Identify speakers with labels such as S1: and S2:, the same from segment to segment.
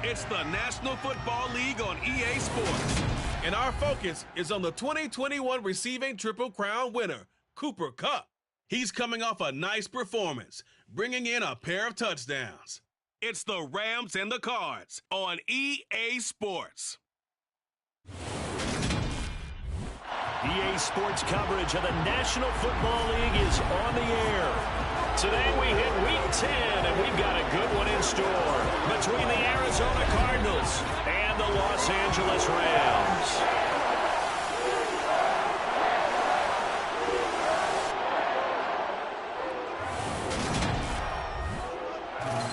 S1: It's the National Football League on EA Sports. And our focus is on the 2021 receiving Triple Crown winner, Cooper Kupp. He's coming off a nice performance, bringing in a pair of touchdowns. It's the Rams and the Cards on EA Sports.
S2: EA Sports coverage of the National Football League is on the air. Today we hit Week 10, and we've got a good one in store between the Arizona Cardinals and the Los Angeles Rams.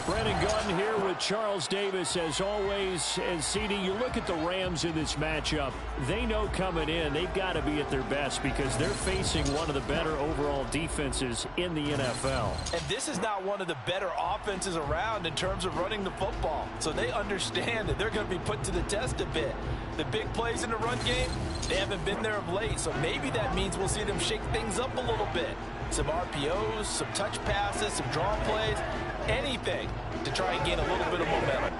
S2: Brennan Gunn here with Charles Davis as always. And CD, you look at the Rams in this matchup, they know coming in they've got to be at their best because they're facing one of the better overall defenses in the NFL.
S3: And this is not one of the better offenses around in terms of running the football. So they understand that they're going to be put to the test a bit. The big plays in the run game, they haven't been there of late. So maybe that means we'll see them shake things up a little bit. Some RPOs, some touch passes, some draw plays. Anything to try and gain a little bit of momentum.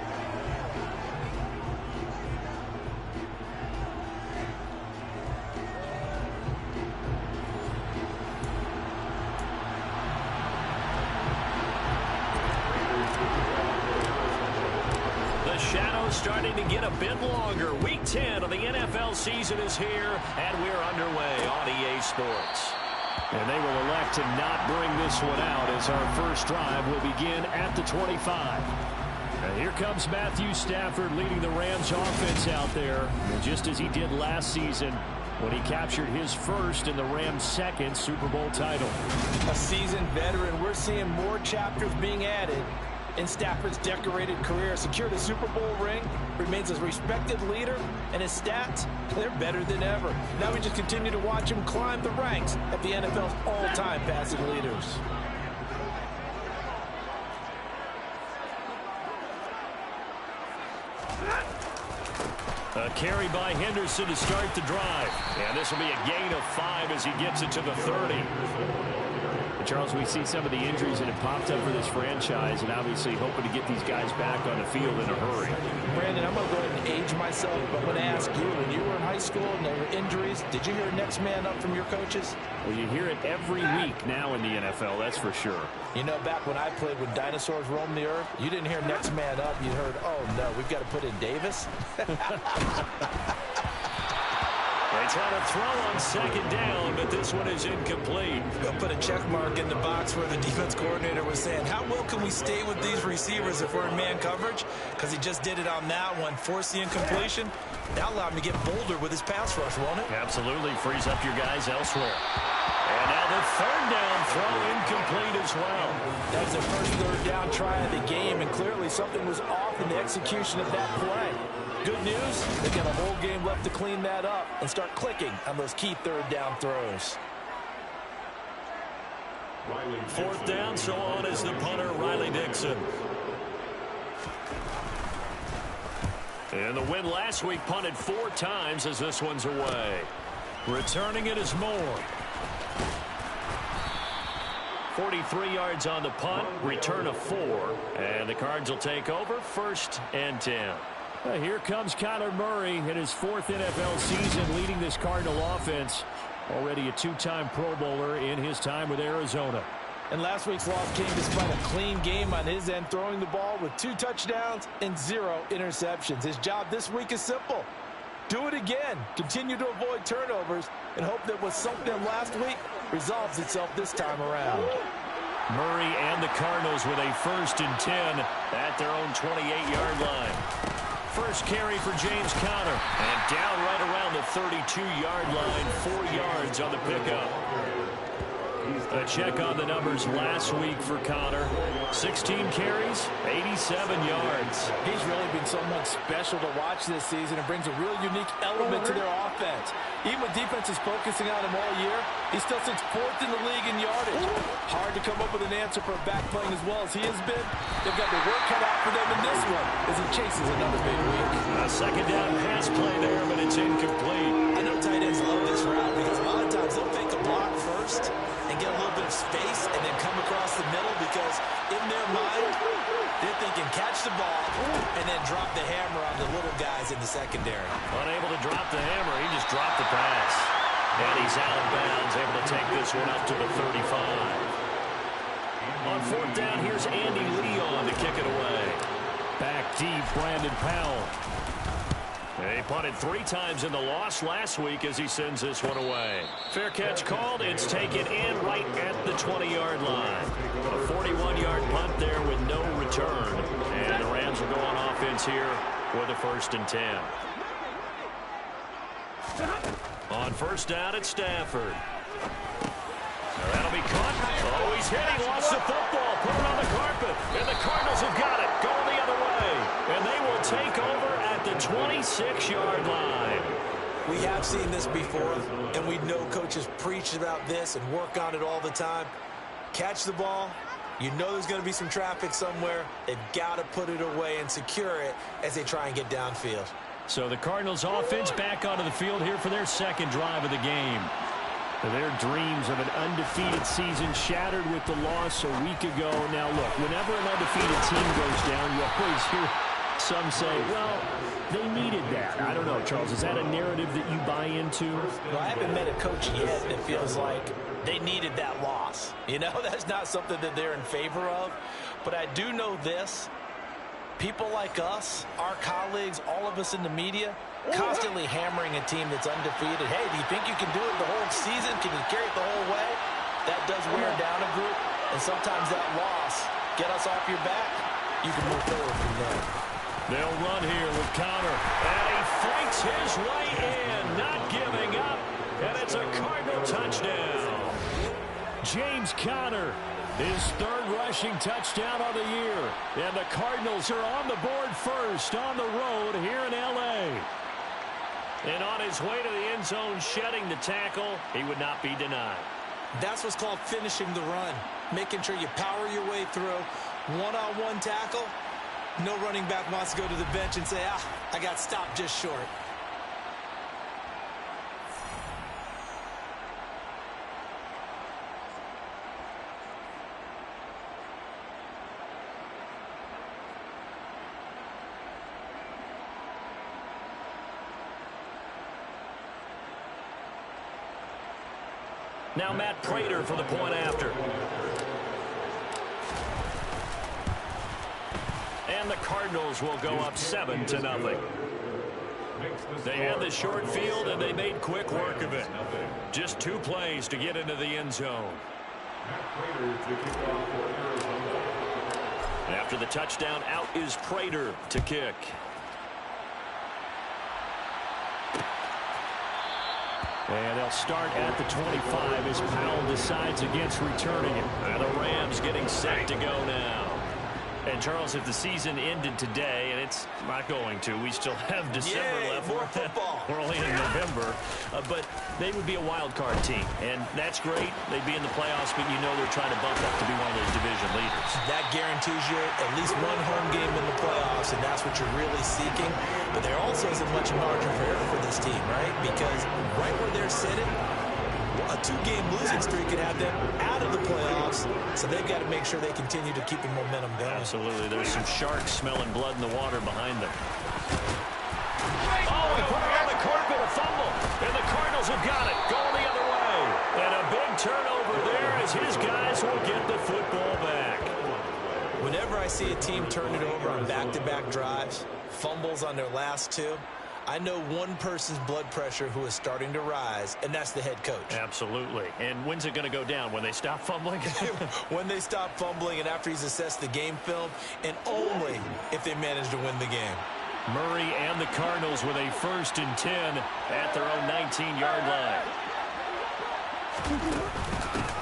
S2: The shadow's starting to get a bit longer. Week 10 of the NFL season is here, and we're underway on EA Sports. And they will elect to not bring this one out as our first drive will begin at the 25. And here comes Matthew Stafford leading the Rams offense out there. And just as he did last season when he captured his first and the Rams' second Super Bowl title.
S3: A seasoned veteran, we're seeing more chapters being added in Stafford's decorated career. Secured a Super Bowl ring, remains a respected leader, and his stats, they're better than ever. Now we just continue to watch him climb the ranks of the NFL's all-time passing leaders.
S2: A carry by Henderson to start the drive. And this will be a gain of 5 as he gets it to the 30. Charles, we see some of the injuries that have popped up for this franchise, and obviously hoping to get these guys back on the field in a hurry.
S3: Brandon, I'm going to go ahead and age myself, but I'm going to ask you, when you were in high school and there were injuries, did you hear next man up from your coaches?
S2: Well, you hear it every week now in the NFL, that's for sure.
S3: You know, back when I played when dinosaurs roamed the earth, you didn't hear next man up. You heard, oh, no, we've got to put in Davis.
S2: They try to throw on second down, but this one is incomplete.
S4: We'll put a check mark in the box where the defense coordinator was saying, how well can we stay with these receivers if we're in man coverage? Because he just did it on that one, force the incompletion. That'll allow him to get bolder with his pass rush, won't it?
S2: Absolutely, frees up your guys elsewhere. And now the third down throw incomplete as well.
S3: That was their first third down try of the game, and clearly something was off in the execution of that play. Good news, they've got a whole game left to clean that up and start clicking on those key third down throws.
S2: Fourth down, so on is the punter, Riley Dixon. And the win last week punted 4 times as this one's away. Returning it is Moore. 43 yards on the punt, return of 4. And the Cards will take over, 1st and 10. Here comes Kyler Murray in his 4th NFL season leading this Cardinal offense. Already a 2-time Pro Bowler in his time with Arizona.
S3: And last week's loss came despite a clean game on his end, throwing the ball with 2 touchdowns and 0 interceptions. His job this week is simple. Do it again. Continue to avoid turnovers and hope that what sunk them last week resolves itself this time around.
S2: Murray and the Cardinals with a 1st and 10 at their own 28-yard line. First carry for James Conner. And down right around the 32-yard line, 4 yards on the pickup. A check on the numbers last week for Conner. 16 carries, 87 yards.
S3: He's really been someone special to watch this season. It brings a real unique element to their offense. Even with defenses focusing on him all year, he still sits 4th in the league in yardage. Hard to come up with an answer for a back playing as well as he has been. They've got the work cut out for them in this one as he chases another big week.
S2: A second down pass play there, but it's incomplete.
S4: I know tight ends love this route because a lot of times they'll fake a block first and get a little bit of space and then come across the middle because in their mind, they're thinking catch the ball, and then drop the hammer on the little guys in the secondary.
S2: Unable to drop the hammer, he just dropped the pass. And he's out of bounds, able to take this one up to the 35. On fourth down, here's Andy Leon to kick it away. Back deep, Brandon Powell. He punted 3 times in the loss last week as he sends this one away. Fair catch called. It's taken in right at the 20-yard line. A 41-yard punt there with no return. And the Rams will go on offense here with a 1st and 10. On first down at Stafford. That'll be caught. Oh, he's hit. He lost the football. Put it on the carpet. And the Cardinals have got it. Going the other way. And they will take over at the 26-yard line.
S4: We have seen this before, and we know coaches preach about this and work on it all the time. Catch the ball. You know there's going to be some traffic somewhere. They've got to put it away and secure it as they try and get downfield.
S2: So the Cardinals offense back onto the field here for their 2nd drive of the game. Their dreams of an undefeated season shattered with the loss a week ago. Now, look, whenever an undefeated team goes down, you always hear some say, well, they needed that. I don't know, Charles. Is that a narrative that you buy into?
S4: Well, I haven't met a coach yet that feels like they needed that loss. You know, that's not something that they're in favor of. But I do know this. People like us, our colleagues, all of us in the media, constantly hammering a team that's undefeated. Hey, do you think you can do it the whole season? Can you carry it the whole way? That does wear down a group. And sometimes that loss, get us off your back, you can move forward from there.
S2: They'll run here with Conner. And he fights his way in, not giving up. And it's a Cardinal touchdown. James Conner, his 3rd rushing touchdown of the year. And the Cardinals are on the board first on the road here in L.A. And on his way to the end zone, shedding the tackle, he would not be denied.
S4: That's what's called finishing the run, making sure you power your way through. One-on-one tackle, no running back wants to go to the bench and say, I got stopped just short.
S2: Now Matt Prater for the point after. And the Cardinals will go up 7-0. They had the short field, and they made quick work of it. Just 2 plays to get into the end zone. After the touchdown, out is Prater to kick. And they'll start at the 25 as Powell decides against returning it. And the Rams getting set to go now. And, Charles, if the season ended today, and it's not going to, we still have December left.
S4: More football.
S2: We're only in November. But they would be a wild card team. And that's great. They'd be in the playoffs, but you know they're trying to bump up to be one of those division leaders.
S4: That guarantees you at least 1 home game in the playoffs, and that's what you're really seeking. But there also isn't much margin for error for this team, right? Because right where they're sitting, a 2-game losing streak could have them out of the playoffs, so they've got to make sure they continue to keep the momentum going.
S2: Absolutely. There's some sharks smelling blood in the water behind them. Oh, he put it on the carpet, a fumble, and the Cardinals have got it, going the other way. And a big turnover there as his guys will get the football back.
S4: Whenever I see a team turn it over on back-to-back drives, fumbles on their last 2, I know one person's blood pressure who is starting to rise, and that's the head coach.
S2: Absolutely. And when's it going to go down? When they stop fumbling?
S4: When they stop fumbling and after he's assessed the game film, and only if they manage to win the game.
S2: Murray and the Cardinals with a 1st and 10 at their own 19-yard line.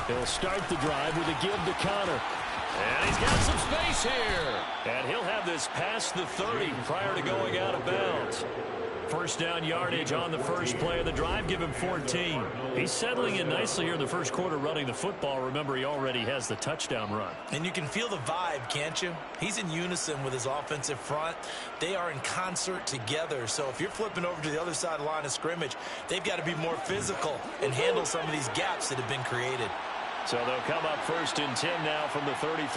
S2: They'll start the drive with a give to Conner. And he's got some space here. And he'll have this past the 30 prior to going out of bounds. 1st down yardage on the first play of the drive. Give him 14. He's settling in nicely here in the first quarter running the football. Remember, he already has the touchdown run.
S4: And you can feel the vibe, can't you? He's in unison with his offensive front. They are in concert together. So if you're flipping over to the other side of the line of scrimmage, they've got to be more physical and handle some of these gaps that have been created.
S2: So they'll come up 1st and 10 now from the 33.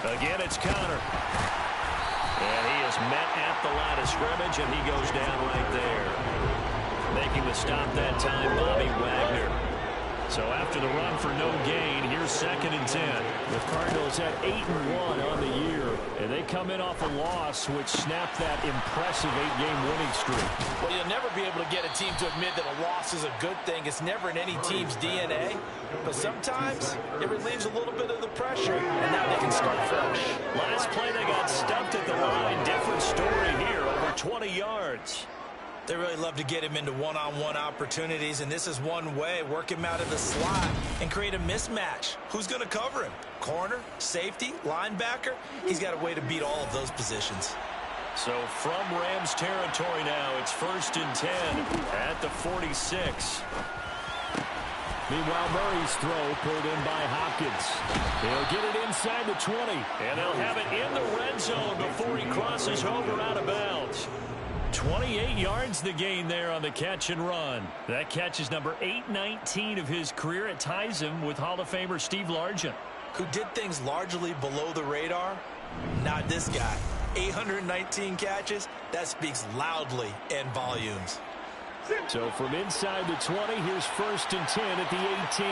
S2: Again, it's Connor. And he is met at the line of scrimmage, and he goes down right there. Making the stop that time, Bobby Wagner. So after the run for no gain, here's 2nd and 10.
S5: The Cardinals at 8-1 on the year, and they come in off a loss which snapped that impressive 8-game winning streak.
S4: Well, you'll never be able to get a team to admit that a loss is a good thing. It's never in any team's DNA. But sometimes it relieves a little bit of the pressure, and now they can start fresh.
S2: Last play, they got stumped at the line. Different story here, over 20 yards.
S4: They really love to get him into one-on-one opportunities, and this is one way. Work him out of the slot and create a mismatch. Who's going to cover him? Corner, safety, linebacker? He's got a way to beat all of those positions.
S2: So from Rams territory now, it's 1st and 10 at the 46.
S5: Meanwhile, Murray's throw pulled in by Hopkins. He'll get it inside the 20.
S2: And they'll have it in the red zone before he crosses over out of bounds. 28 yards the gain there on the catch and run. That catch is number 819 of his career. It ties him with Hall of Famer Steve Largent.
S4: Who did things largely below the radar? Not this guy. 819 catches, that speaks loudly in volumes.
S5: So from inside the 20, here's 1st and 10 at the 18.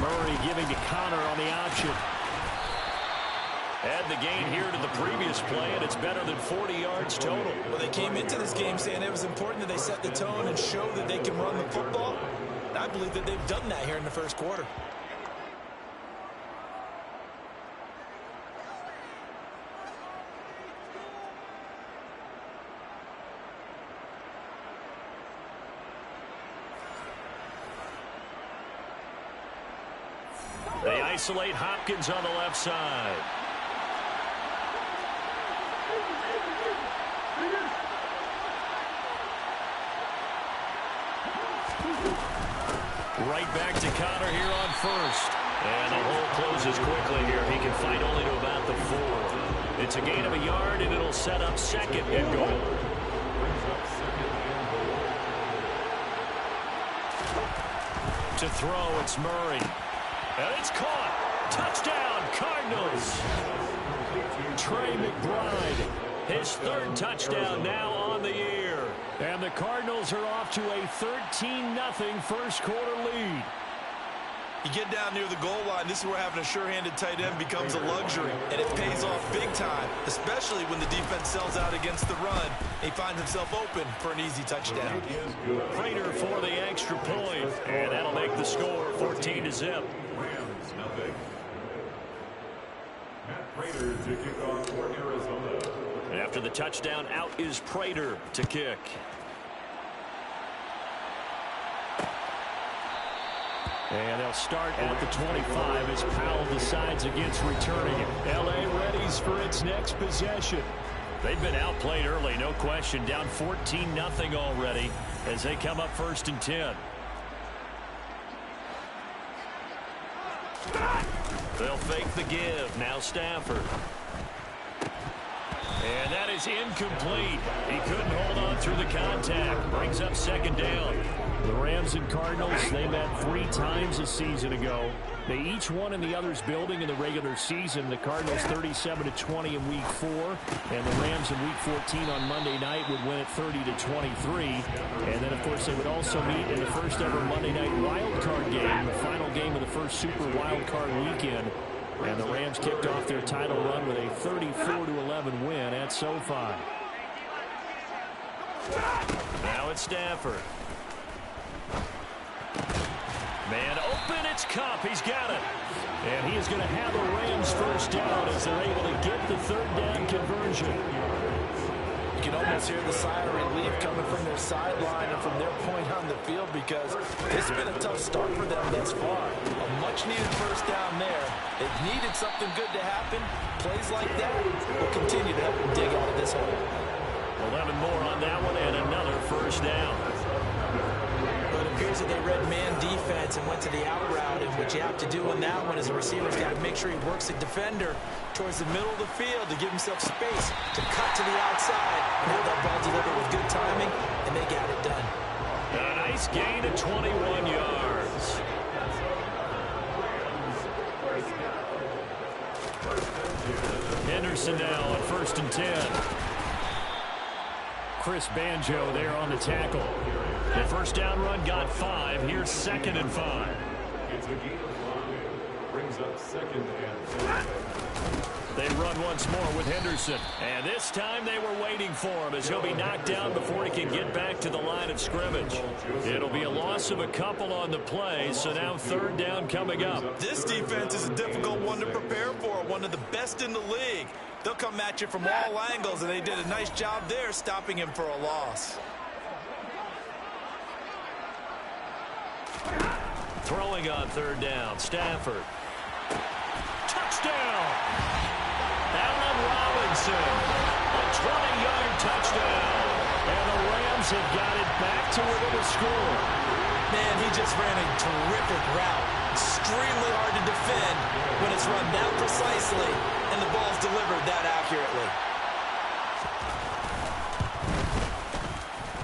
S5: Murray giving to Connor on the option.
S2: Add the gain here to the previous play, and it's better than 40 yards total.
S4: Well, they came into this game saying it was important that they set the tone and show that they can run the football. And I believe that they've done that here in the first quarter.
S2: They isolate Hopkins on the left side. Right back to Connor here on 1st. And the hole closes quickly here. He can fight only to about the 4. It's a gain of a yard, and it'll set up 2nd and goal. To throw, it's Murray. And it's caught. Touchdown, Cardinals. Trey McBride, his 3rd touchdown now on the year.
S5: And the Cardinals are off to a 13-0 first quarter lead.
S4: You get down near the goal line, this is where having a sure-handed tight end becomes a luxury, and it pays off big time, especially when the defense sells out against the run. He finds himself open for an easy touchdown.
S2: Prater for the extra point, and that'll make the score 14-0.
S6: Prater to kick off for Arizona.
S2: After the touchdown, out is Prater to kick.
S5: And they'll start at the 25 as Powell decides against returning it. L.A. readies for its next possession.
S2: They've been outplayed early, no question. Down 14-0 already as they come up 1st and 10. They'll fake the give. Now Stafford. And that is incomplete. He couldn't hold on through the contact. Brings up 2nd down.
S5: The Rams and Cardinals, they met 3 times a season ago. They each won in the other's building in the regular season. The Cardinals 37-20 in Week 4, and the Rams in Week 14 on Monday night would win it 30-23. And then, of course, they would also meet in the first ever Monday night wild card game, the final game of the first Super Wild Card weekend. And the Rams kicked off their title run with a 34-11 win at SoFi.
S2: Now it's Stafford. Man open, it's Cup. He's got it.
S5: And he is going to have a Rams first down as they're able to get the 3rd down conversion.
S4: You can almost hear the sigh of relief coming from their sideline and from their point on the field because it's been a tough start for them thus far. A much-needed first down there. They've needed something good to happen. Plays like that will continue to help them dig out of this hole.
S2: 11 more on that one and another first down.
S4: But it appears that they read man defense and went to the out route. And what you have to do on that one is the receiver's got to make sure he works the defender towards the middle of the field to give himself space to cut to the outside and have that ball delivered with good timing, and they got it done.
S2: A nice gain of 21 yards.
S5: 10. Chris Banjo there on the tackle. The first down run got 5. Here's 2nd and 5.
S6: It's a gain of 5. Brings up 2nd and 10.
S5: They run once more with Henderson. And this time they were waiting for him as he'll be knocked down before he can get back to the line of scrimmage. It'll be a loss of a couple on the play, so now 3rd down coming up.
S4: This defense is a difficult one to prepare for, one of the best in the league. They'll come at you from all angles, and they did a nice job there stopping him for a loss.
S5: Throwing on 3rd down, Stafford. Touchdown! Allen Robinson, a 20-yard touchdown. And the Rams have got it back to within a score.
S4: Man, he just ran a terrific route. Extremely hard to defend when it's run that precisely and the ball's delivered that accurately.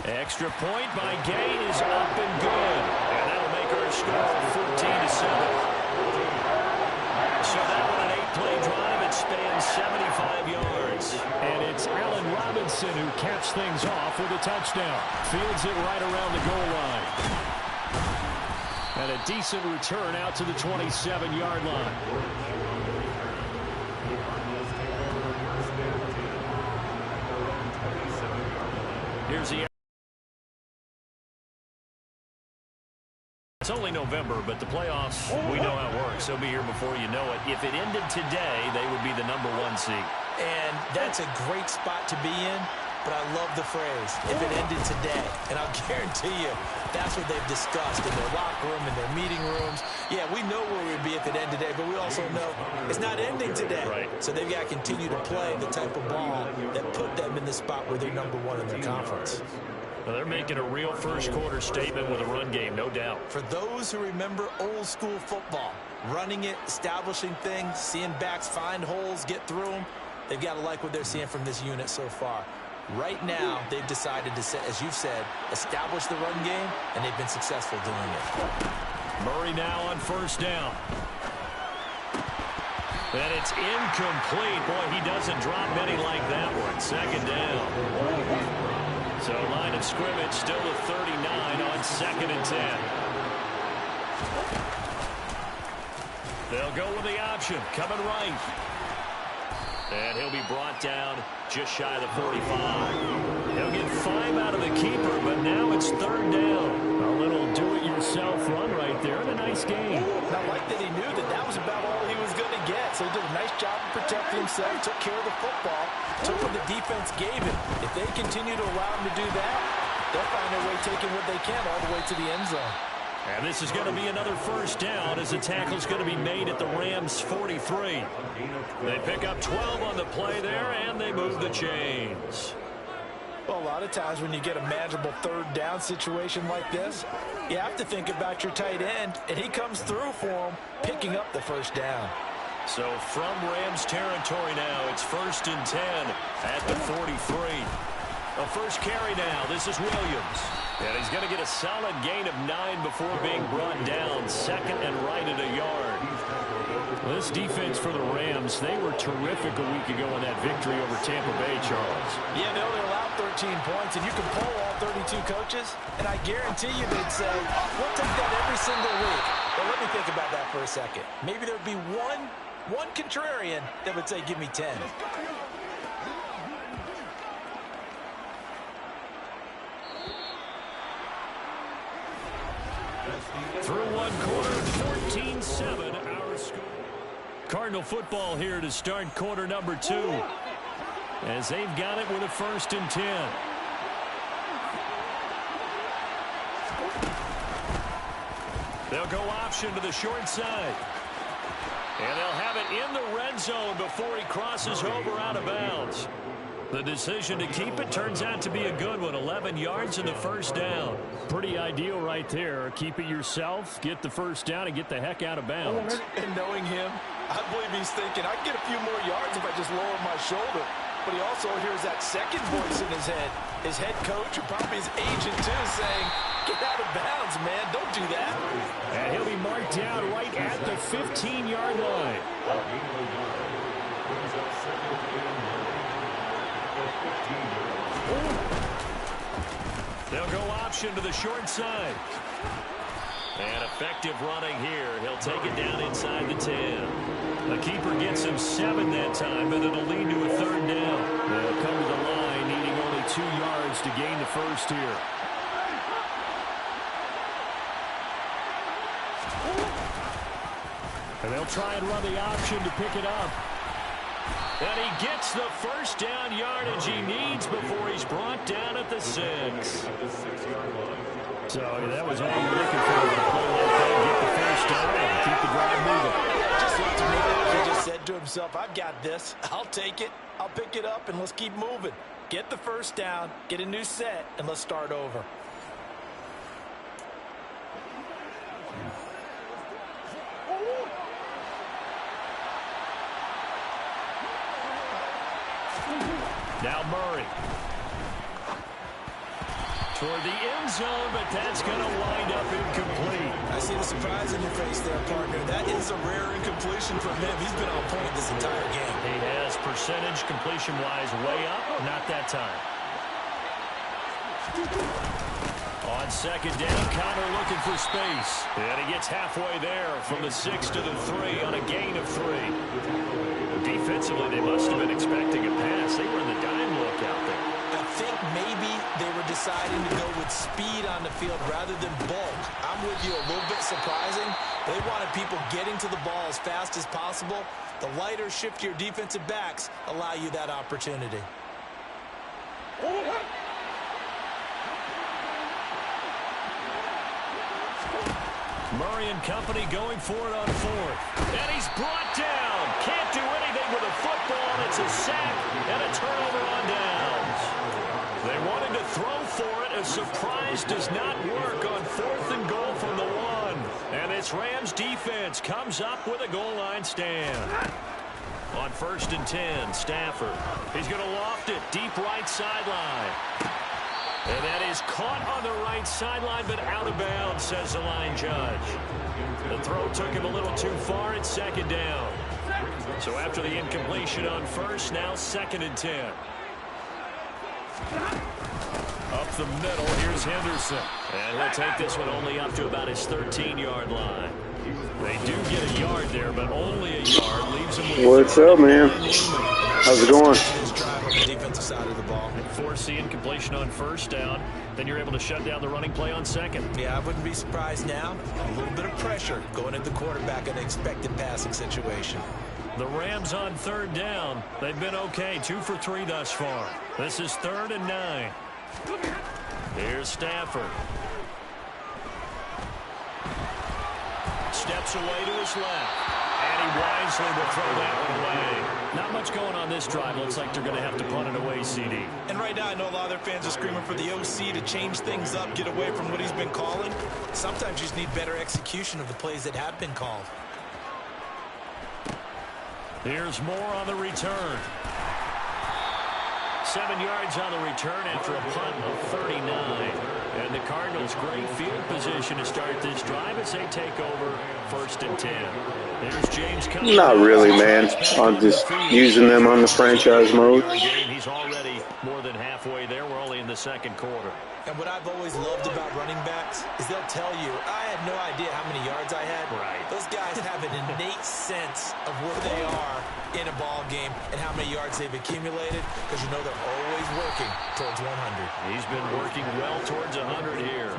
S5: Extra point by Gay is up and good. And that'll make our score 14-7. So that one an 8-play drive. It spans 75 yards. And it's Allen Robinson who caps things off with a touchdown. Fields it right around the goal line. And a decent return out to the 27-yard line. Here's the... It's only November, but the playoffs, we know how it works. They'll be here before you know it. If it ended today, they would be the #1 seed.
S4: And that's a great spot to be in, but I love the phrase, if it ended today. And I'll guarantee you, that's what they've discussed in their locker room, in their meeting rooms. Yeah, we know where we'd be if it ended today, but we also know it's not ending today.
S5: Right.
S4: So they've got to continue to play the type of ball that put them in the spot where they're #1 in their conference.
S5: Well, they're making a real first-quarter statement with a run game, no doubt.
S4: For those who remember old-school football, running it, establishing things, seeing backs find holes, get through them, they've got to like what they're seeing from this unit so far. Right now, they've decided to, as you've said, establish the run game, and they've been successful doing it.
S5: Murray now on 1st down. And it's incomplete. Boy, he doesn't drop many like that one. 2nd down. So line of scrimmage still at 39 on 2nd and 10. They'll go with the option. Coming right. And he'll be brought down just shy of the 45. He'll get 5 out of the keeper, but now it's 3rd down. A little do-it-yourself run right there and a nice game.
S4: And I like that he knew that that was about all he was going to get. So he did a nice job of protecting himself, took care of the football, took what the defense gave him. If they continue to allow him to do that, they'll find their way taking what they can all the way to the end zone.
S5: And this is going to be another 1st down as the tackle's going to be made at the Rams' 43. They pick up 12 on the play there, and they move the chains.
S4: Well, a lot of times when you get a manageable 3rd down situation like this, you have to think about your tight end, and he comes through for him, picking up the 1st down.
S5: So from Rams territory now, it's 1st and 10 at the 43. A first carry now. This is Williams. And he's going to get a solid gain of 9 before being brought down. 2nd and right at a yard. Well, this defense for the Rams, they were terrific a week ago in that victory over Tampa Bay, Charles.
S4: Yeah, no, they allowed 13 points, and you can poll all 32 coaches, and I guarantee you they'd say, we'll take that every single week. But let me think about that for a second. Maybe there would be one contrarian that would say, give me 10.
S5: Through one quarter, 14-7, our score. Cardinal football here to start quarter number 2. As they've got it with a 1st and 10. They'll go option to the short side. And they'll have it in the red zone before he crosses over out of bounds. The decision to keep it turns out to be a good one. 11 yards in the 1st down. Pretty ideal right there. Keep it yourself, get the 1st down, and get the heck out of bounds.
S4: And knowing him, I believe he's thinking, I can get a few more yards if I just lower my shoulder. But he also hears that second voice in his head. His head coach, or probably his agent too, saying, get out of bounds, man. Don't do that.
S5: And he'll be marked down right at the 15-yard line.
S2: They'll go option to the short side. And effective running here. He'll take it down inside the 10. The keeper gets him 7 that time, but it'll lead to a third down. They'll come to the line, needing only 2 yards to gain the first here. And they'll try and run the option to pick it up. And he gets the first down yardage he needs before he's brought down at the 6. So that was all you're looking for to play like that, get the first down and keep the drive moving.
S4: Just like to me, he just said to himself, I've got this. I'll take it. I'll pick it up, and let's keep moving. Get the first down, get a new set, and let's start over.
S2: Now Murray. Toward the end zone, but that's going to wind up incomplete.
S4: I see the surprise in your face there, partner. That is a rare incompletion from him. He's been on point this entire game.
S2: He has percentage completion-wise way up. Not that time. On second down, Connor looking for space. And he gets halfway there from the 6 to the 3 on a gain of 3. Defensively, they must have been expecting a pass. They were in the dime look out there.
S4: I think maybe they were deciding to go with speed on the field rather than bulk. I'm with you, a little bit surprising. They wanted people getting to the ball as fast as possible. The lighter, shiftier defensive backs allow you that opportunity.
S2: Murray and company going for it on 4th. And he's brought down. Can't do anything with a football. It's a sack and a turnover on downs. They wanted to throw for it. A surprise does not work on 4th and goal from the 1. And this Rams defense comes up with a goal line stand. On 1st and 10, Stafford. He's going to loft it deep right sideline. And that is caught on the right sideline, but out of bounds, says the line judge. The throw took him a little too far. It's 2nd down. So after the incompletion on 1st, now 2nd and 10. Up the middle, here's Henderson. And he'll take this one only up to about his 13-yard line. They do get a yard there, but only a yard leaves him with.
S7: What's up, man? How's it going?
S4: Defensive side of the ball.
S2: Force the incompletion on 1st down. Then you're able to shut down the running play on 2nd.
S4: Yeah, I wouldn't be surprised now. A little bit of pressure going at the quarterback in an expected passing situation.
S2: The Rams on 3rd down. They've been okay, 2 for 3 thus far. This is 3rd and 9. Here's Stafford. Steps away to his left. And he wisely will throw that one away. Not much going on this drive. Looks like they're going to have to punt it away, CD.
S4: And right now, I know a lot of their fans are screaming for the OC to change things up, get away from what he's been calling. Sometimes you just need better execution of the plays that have been called.
S2: Here's Moore on the return. 7 yards on the return after a punt of 39. And the Cardinals, great field position to start this drive as they take over 1st and 10. There's James coming.
S7: Not really, man. I'm just using them on the franchise mode.
S2: He's already more than halfway there. We're only in the 2nd quarter.
S4: And what I've always loved about running backs is they'll tell you, I had no idea how many yards I had.
S2: Right.
S4: Those guys have an innate sense of where they are in a ball game and how many yards they've accumulated, because you know they're always working towards 100.
S2: He's been working well towards 100 here.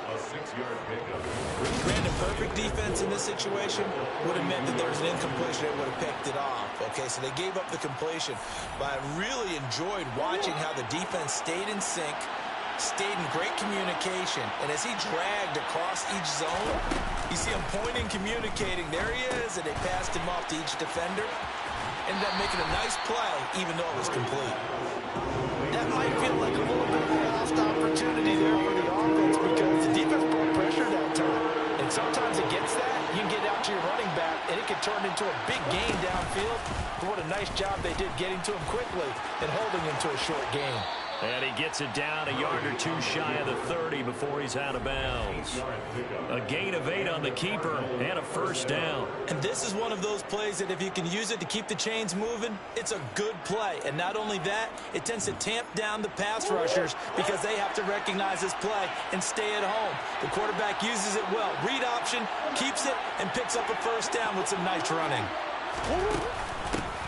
S6: A 6-yard pickup.
S4: Granted, perfect defense in this situation would have meant that there was an incompletion. They would have picked it off. Okay, so they gave up the completion. But I really enjoyed watching how the defense stayed in sync, stayed in great communication. And as he dragged across each zone, you see him pointing, communicating. There he is, and they passed him off to each defender. Ended up making a nice play, even though it was complete. That might feel like a little bit of a lost opportunity there for the offense because the defense brought pressure that time. And sometimes against that, you can get out to your running back, and it can turn into a big gain downfield. But what a nice job they did getting to him quickly and holding him to a short gain.
S2: And he gets it down a yard or two shy of the 30 before he's out of bounds. A gain of 8 on the keeper and a first down.
S4: And this is one of those plays that if you can use it to keep the chains moving, it's a good play. And not only that, it tends to tamp down the pass rushers because they have to recognize this play and stay at home. The quarterback uses it well. Read option, keeps it, and picks up a first down with some nice running.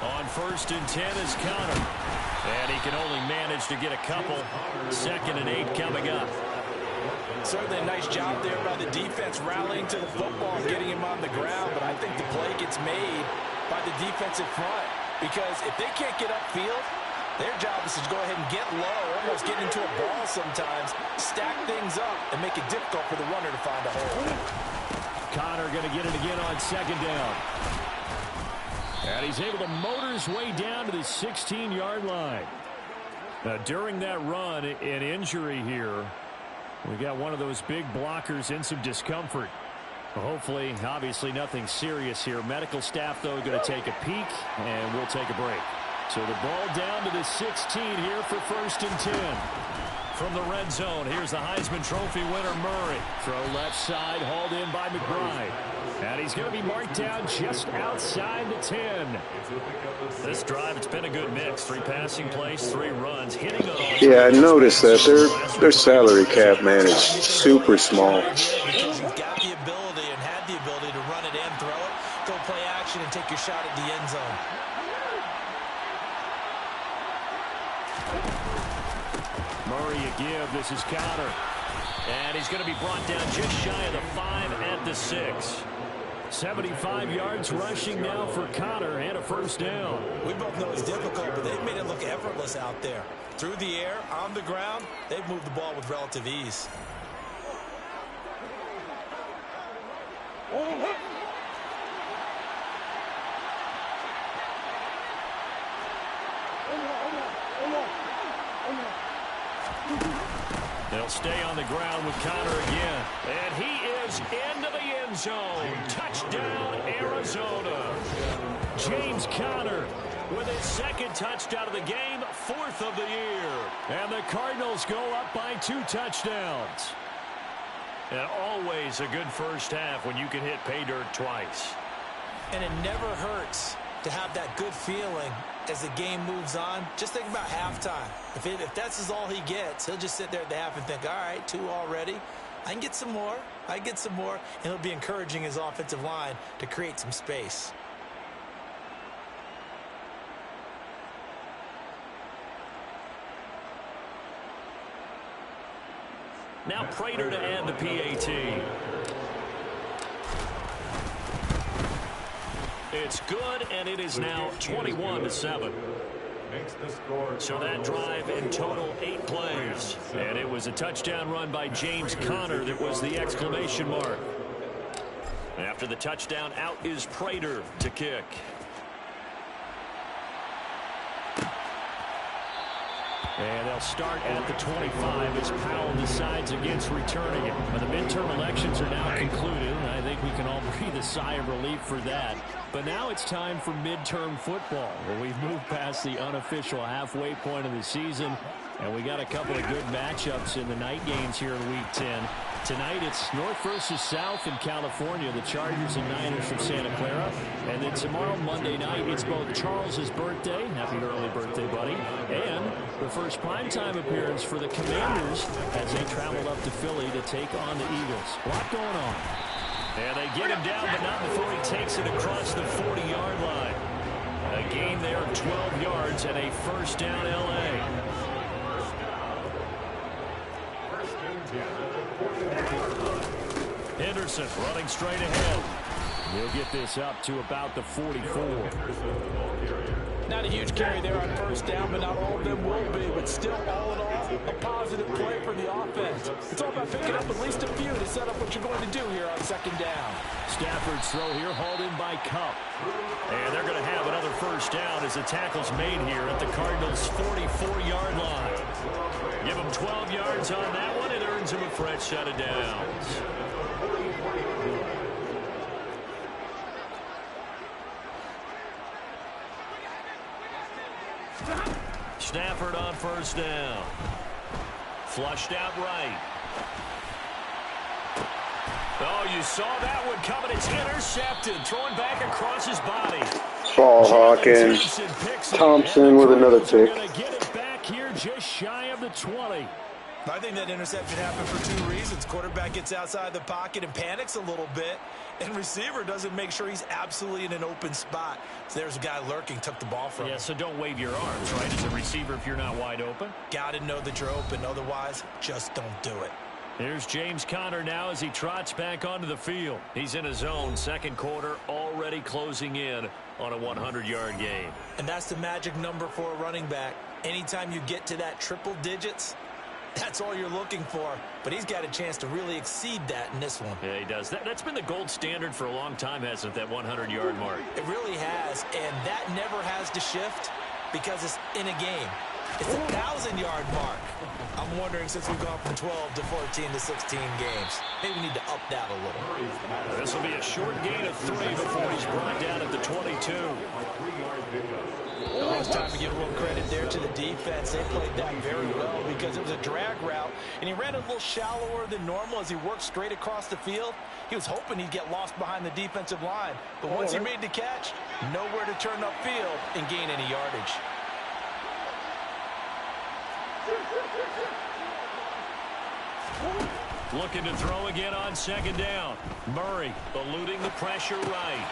S2: On 1st and 10 is Connor. And he can only manage to get a couple. 2nd and 8 coming up.
S4: Certainly a nice job there by the defense rallying to the football and getting him on the ground. But I think the play gets made by the defensive front. Because if they can't get upfield, their job is to go ahead and get low, almost get into a ball sometimes, stack things up, and make it difficult for the runner to find a hole.
S5: Connor going to get it again on 2nd down. And he's able to motor his way down to the 16-yard line. Now, during that run, an injury here. We got one of those big blockers in some discomfort. Hopefully, obviously, nothing serious here. Medical staff, though, going to take a peek, and we'll take a break. So the ball down to the 16 here for 1st and 10. From the red zone, here's the Heisman Trophy winner, Murray. Throw left side, hauled in by McBride. And he's going to be marked down just outside the 10.
S2: This drive, it's been a good mix. 3 passing plays, 3 runs. Hitting on all.
S7: Yeah, I noticed that their salary cap, man, is super small.
S4: Because you've got the ability and had the ability to run it and throw it, go play action and take your shot at the end zone.
S5: Murray a give. This is Connor.
S2: And he's going to be brought down just shy of the 5 at the 6.
S5: 75 yards rushing now for Connor and a first down.
S4: We both know it's difficult, but they've made it look effortless out there. Through the air, on the ground, they've moved the ball with relative ease.
S5: They'll stay on the ground with Connor again.
S2: And he is into the end zone. Touchdown, Arizona.
S5: James Conner
S2: With his 2nd touchdown of the game, 4th of the year.
S5: And the Cardinals go up by 2 touchdowns.
S2: And always a good first half when you can hit pay dirt twice.
S4: And it never hurts to have that good feeling as the game moves on. Just think about halftime. If that's all he gets, he'll just sit there at the half and think, all right, 2 already. I can get some more. I can get some more. And he'll be encouraging his offensive line to create some space.
S2: Now Prater to add the PAT. It's good, and it is now 21-7. So that drive in total 8 plays.
S5: And it was a touchdown run by James Conner that was the exclamation mark.
S2: After the touchdown, out is Prater to kick.
S5: And they'll start at the 25 as Powell decides against returning it. But the midterm elections are now concluded, and I think we can all breathe a sigh of relief for that. But now it's time for midterm football, where we've moved past the unofficial halfway point of the season, and we got a couple of good matchups in the night games here in Week 10. Tonight it's North versus South in California, the Chargers and Niners from Santa Clara. And then tomorrow, Monday night, it's both Charles's birthday, happy early birthday, buddy, and the first primetime appearance for the Commanders as they travel up to Philly to take on the Eagles. A lot going on.
S2: And they get him down, but not before he takes it across the 40-yard line. A gain there of 12 yards and a first down L.A.
S5: Henderson running straight ahead. He'll get this up to about the 44.
S4: Not a huge carry there on first down, but not all of them will be. But still, all in all, a positive play for the offense. It's all about picking up at least a few to set up what you're going to do here on second down.
S5: Stafford's throw here hauled in by Cup.
S2: And they're going to have another first down as the tackle's made here at the Cardinals' 44-yard line. Give them 12 yards on that one. It earns them a fresh set of downs. Stafford on first down. Flushed out right. Oh, you saw that one coming. It's intercepted. Throwing back across his body.
S7: Ball hawking. Thompson with another pick.
S5: Going to get it back here just shy of the 20.
S4: I think that interception happened for two reasons. Quarterback gets outside the pocket and panics a little bit, and receiver doesn't make sure he's absolutely in an open spot. So there's a guy lurking, took the ball from him.
S5: Yeah, so don't wave your arms, right, as a receiver if you're not wide open.
S4: Got to know that you're open. Otherwise, just don't do it.
S5: Here's James Conner now as he trots back onto the field.
S2: He's in his own second quarter, already closing in on a 100-yard game.
S4: And that's the magic number for a running back. Anytime you get to that triple digits, that's all you're looking for. But he's got a chance to really exceed that in this one.
S2: Yeah, he does. That's been the gold standard for a long time, hasn't it, that 100-yard mark?
S4: It really has, and that never has to shift because it's in a game. It's a 1,000-yard mark. I'm wondering, since we've gone from 12 to 14 to 16 games, maybe we need to up that a little.
S5: This will be a short gain of 3 before he's brought down at the 22.
S4: Oh, it's time to give a little credit there to the defense. They played that very well because it was a drag route, and he ran a little shallower than normal as he worked straight across the field. He was hoping he'd get lost behind the defensive line, but once he made the catch, nowhere to turn upfield and gain any yardage.
S5: Looking to throw again on second down. Murray eluding the pressure right.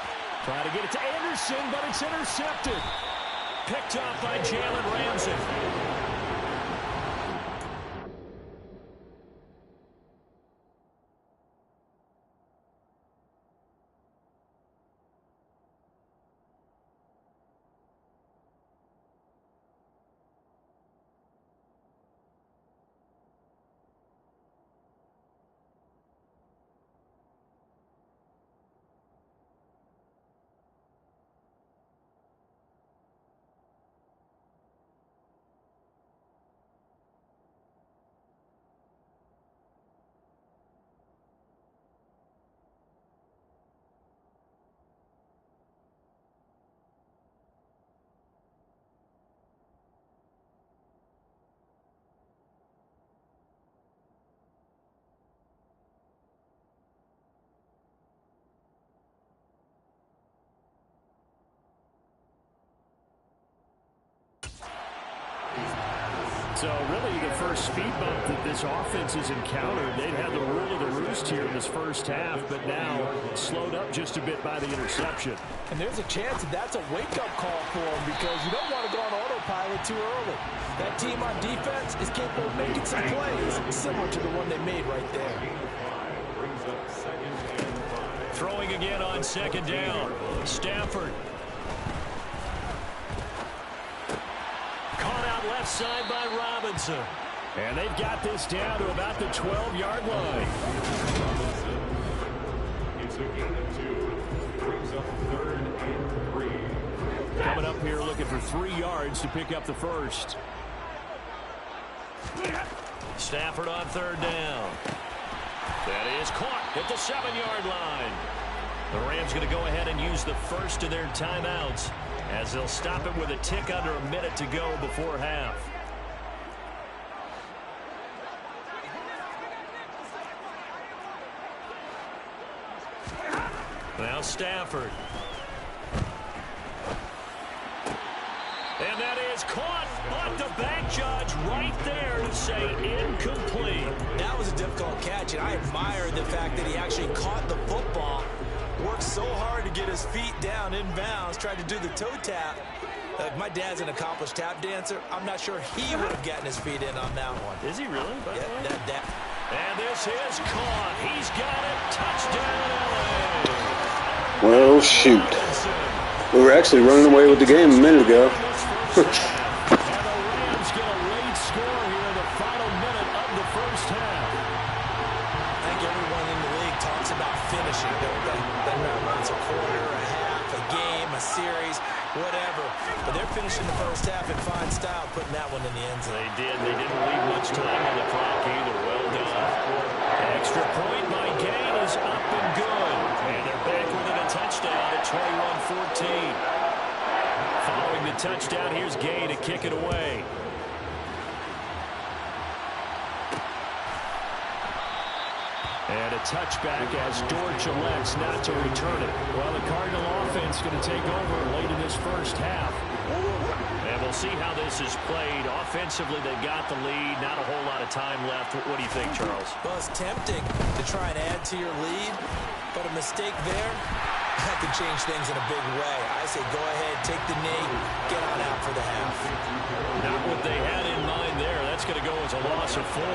S5: Trying to get it to Anderson, but it's intercepted. Picked up by Jalen Ramsey. So really the first speed bump that this offense has encountered, they'd had the rule of the roost here in this first half, but now slowed up just a bit by the interception.
S4: And there's a chance that that's a wake-up call for them because you don't want to go on autopilot too early. That team on defense is capable of making some plays similar to the one they made right there.
S5: Throwing again on second down. Stafford. Caught out left side by Robinson. And they've got this down to about the 12-yard line.
S6: It's a gain of 2. Brings up 3rd and 3.
S5: Coming up here looking for 3 yards to pick up the first.
S2: Stafford on third down. That is caught at the 7-yard line. The Rams going to go ahead and use the first of their timeouts as they'll stop it with a tick under a minute to go before half. Now Stafford. And that is caught, but the back judge right there to say incomplete.
S4: That was a difficult catch, and I admire the fact that he actually caught the football, worked so hard to get his feet down in bounds, tried to do the toe tap. My dad's an accomplished tap dancer. I'm not sure he would have gotten his feet in on that one.
S2: Is he really?
S4: Yeah,
S2: And this is caught. He's got it. Touchdown, LA.
S7: Well, shoot. We were actually running away with the game a minute ago.
S5: And the Rams get a late score here in the final minute of the first half.
S4: I think everyone in the league talks about finishing, don't they? Doesn't matter whether it's a quarter, a half, a game, a series, whatever. But they're finishing the first half in fine style, putting that one in the end zone.
S2: They did. They didn't leave much time on the clock either. Well done.
S5: Extra point by Gain is up and good.
S2: And they're back within a touchdown at 21-14.
S5: Following the touchdown, here's Gain to kick it away. And a touchback as Dortch elects not to return it. Well, the Cardinal offense going to take over late in this first half.
S2: And we'll see how this is played. Offensively, they got the lead. Not a whole lot of time left. What do you think, Charles?
S4: Well, it's tempting to try and add to your lead, but a mistake there, that could change things in a big way. I say go ahead, take the knee, get on out for the half.
S2: Not what they had in mind there. That's going to go as a loss of 4.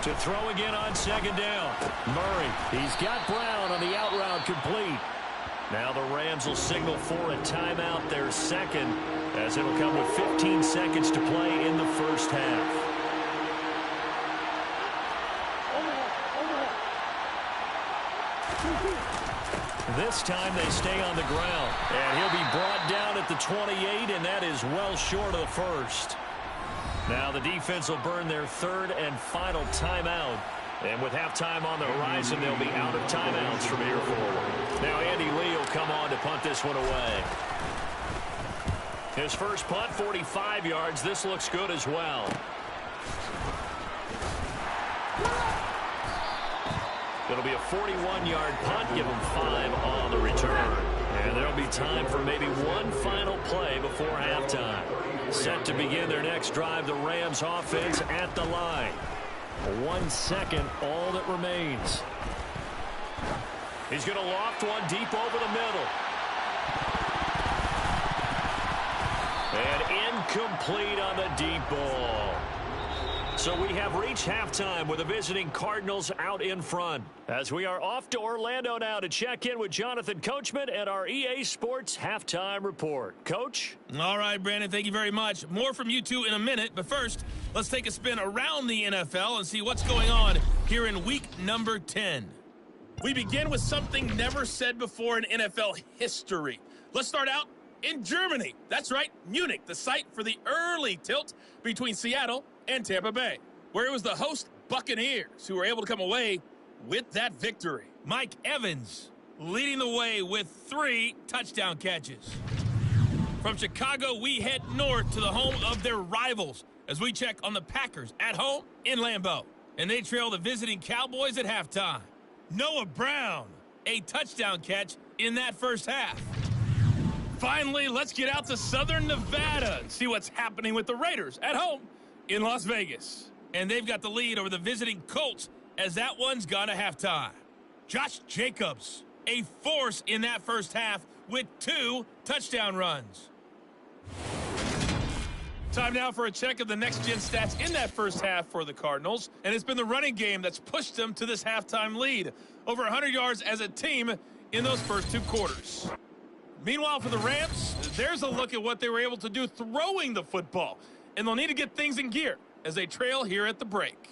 S2: To throw again on second down. Murray.
S5: He's got Brown on the out route complete.
S2: Now the Rams will signal for a timeout, their second, as it'll come with 15 seconds to play in the first half. This time they stay on the ground. And he'll be brought down at the 28, and that is well short of the first. Now the defense will burn their third and final timeout. And with halftime on the horizon, they'll be out of timeouts from here forward. Now Andy Lee will come on to punt this one away. His first punt, 45 yards. This looks good as well. It'll be a 41-yard punt. Give him 5 on the return. And there'll be time for maybe one final play before halftime. Set to begin their next drive, the Rams offense at the line. 1 second, all that remains. He's going to loft one deep over the middle. And incomplete on the deep ball. So we have reached halftime with the visiting Cardinals out in front. As we are off to Orlando now to check in with Jonathan Coachman and our EA Sports Halftime Report. Coach?
S8: All right, Brandon, thank you very much. More from you two in a minute, but first, let's take a spin around the NFL and see what's going on here in week number 10. We begin with something never said before in NFL history. Let's start out in Germany. That's right, Munich, the site for the early tilt between Seattle and Tampa Bay, where it was the host Buccaneers who were able to come away with that victory. Mike Evans leading the way with 3 touchdown catches. From Chicago, we head north to the home of their rivals as we check on the Packers at home in Lambeau. And they trail the visiting Cowboys at halftime. Noah Brown, a touchdown catch in that first half. Finally, let's get out to Southern Nevada and see what's happening with the Raiders at home in Las Vegas. And they've got the lead over the visiting Colts as that one's gone to halftime. Josh Jacobs, a force in that first half with 2 touchdown runs. Time now for a check of the next-gen stats in that first half for the Cardinals. And it's been the running game that's pushed them to this halftime lead. Over 100 yards as a team in those first 2 quarters. Meanwhile, for the Rams, there's a look at what they were able to do throwing the football. And they'll need to get things in gear as they trail here at the break.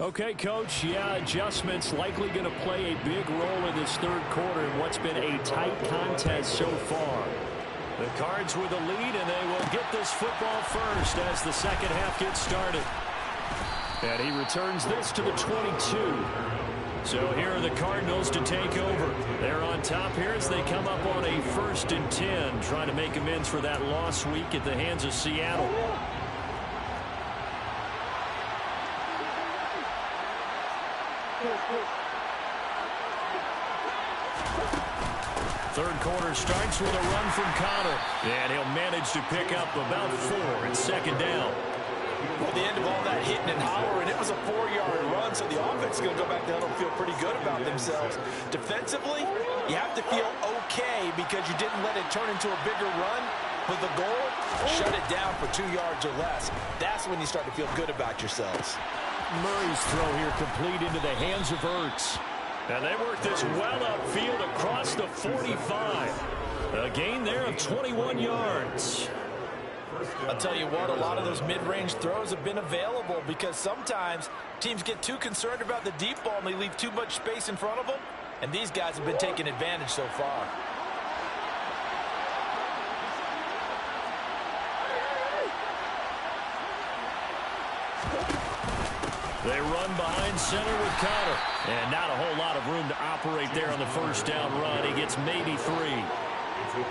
S5: Okay, Coach, adjustments likely going to play a big role in this third quarter in what's been a tight contest so far.
S2: The Cards with the lead, and they will get this football first as the second half gets started.
S5: And he returns this to the 22.
S2: So here are the Cardinals to take over. They're on top here as they come up on a 1st and 10, trying to make amends for that lost week at the hands of Seattle. Third quarter starts with a run from Connor. And he'll manage to pick up about 4 and second down.
S4: Well, the end of all that hitting and hollering, it was a 4-yard run, so the offense is going to go back down and feel pretty good about themselves. Defensively, you have to feel okay because you didn't let it turn into a bigger run. But the goal, shut it down for 2 yards or less. That's when you start to feel good about yourselves.
S5: Murray's throw here complete into the hands of Ertz.
S2: And they work this well upfield across the 45. A gain there of 21 yards.
S3: I'll tell you what, a lot of those mid-range throws have been available because sometimes teams get too concerned about the deep ball and they leave too much space in front of them, and these guys have been taking advantage so far.
S5: They run behind center with Connor. And not a whole lot of room to operate there on the first down run. He gets maybe 3.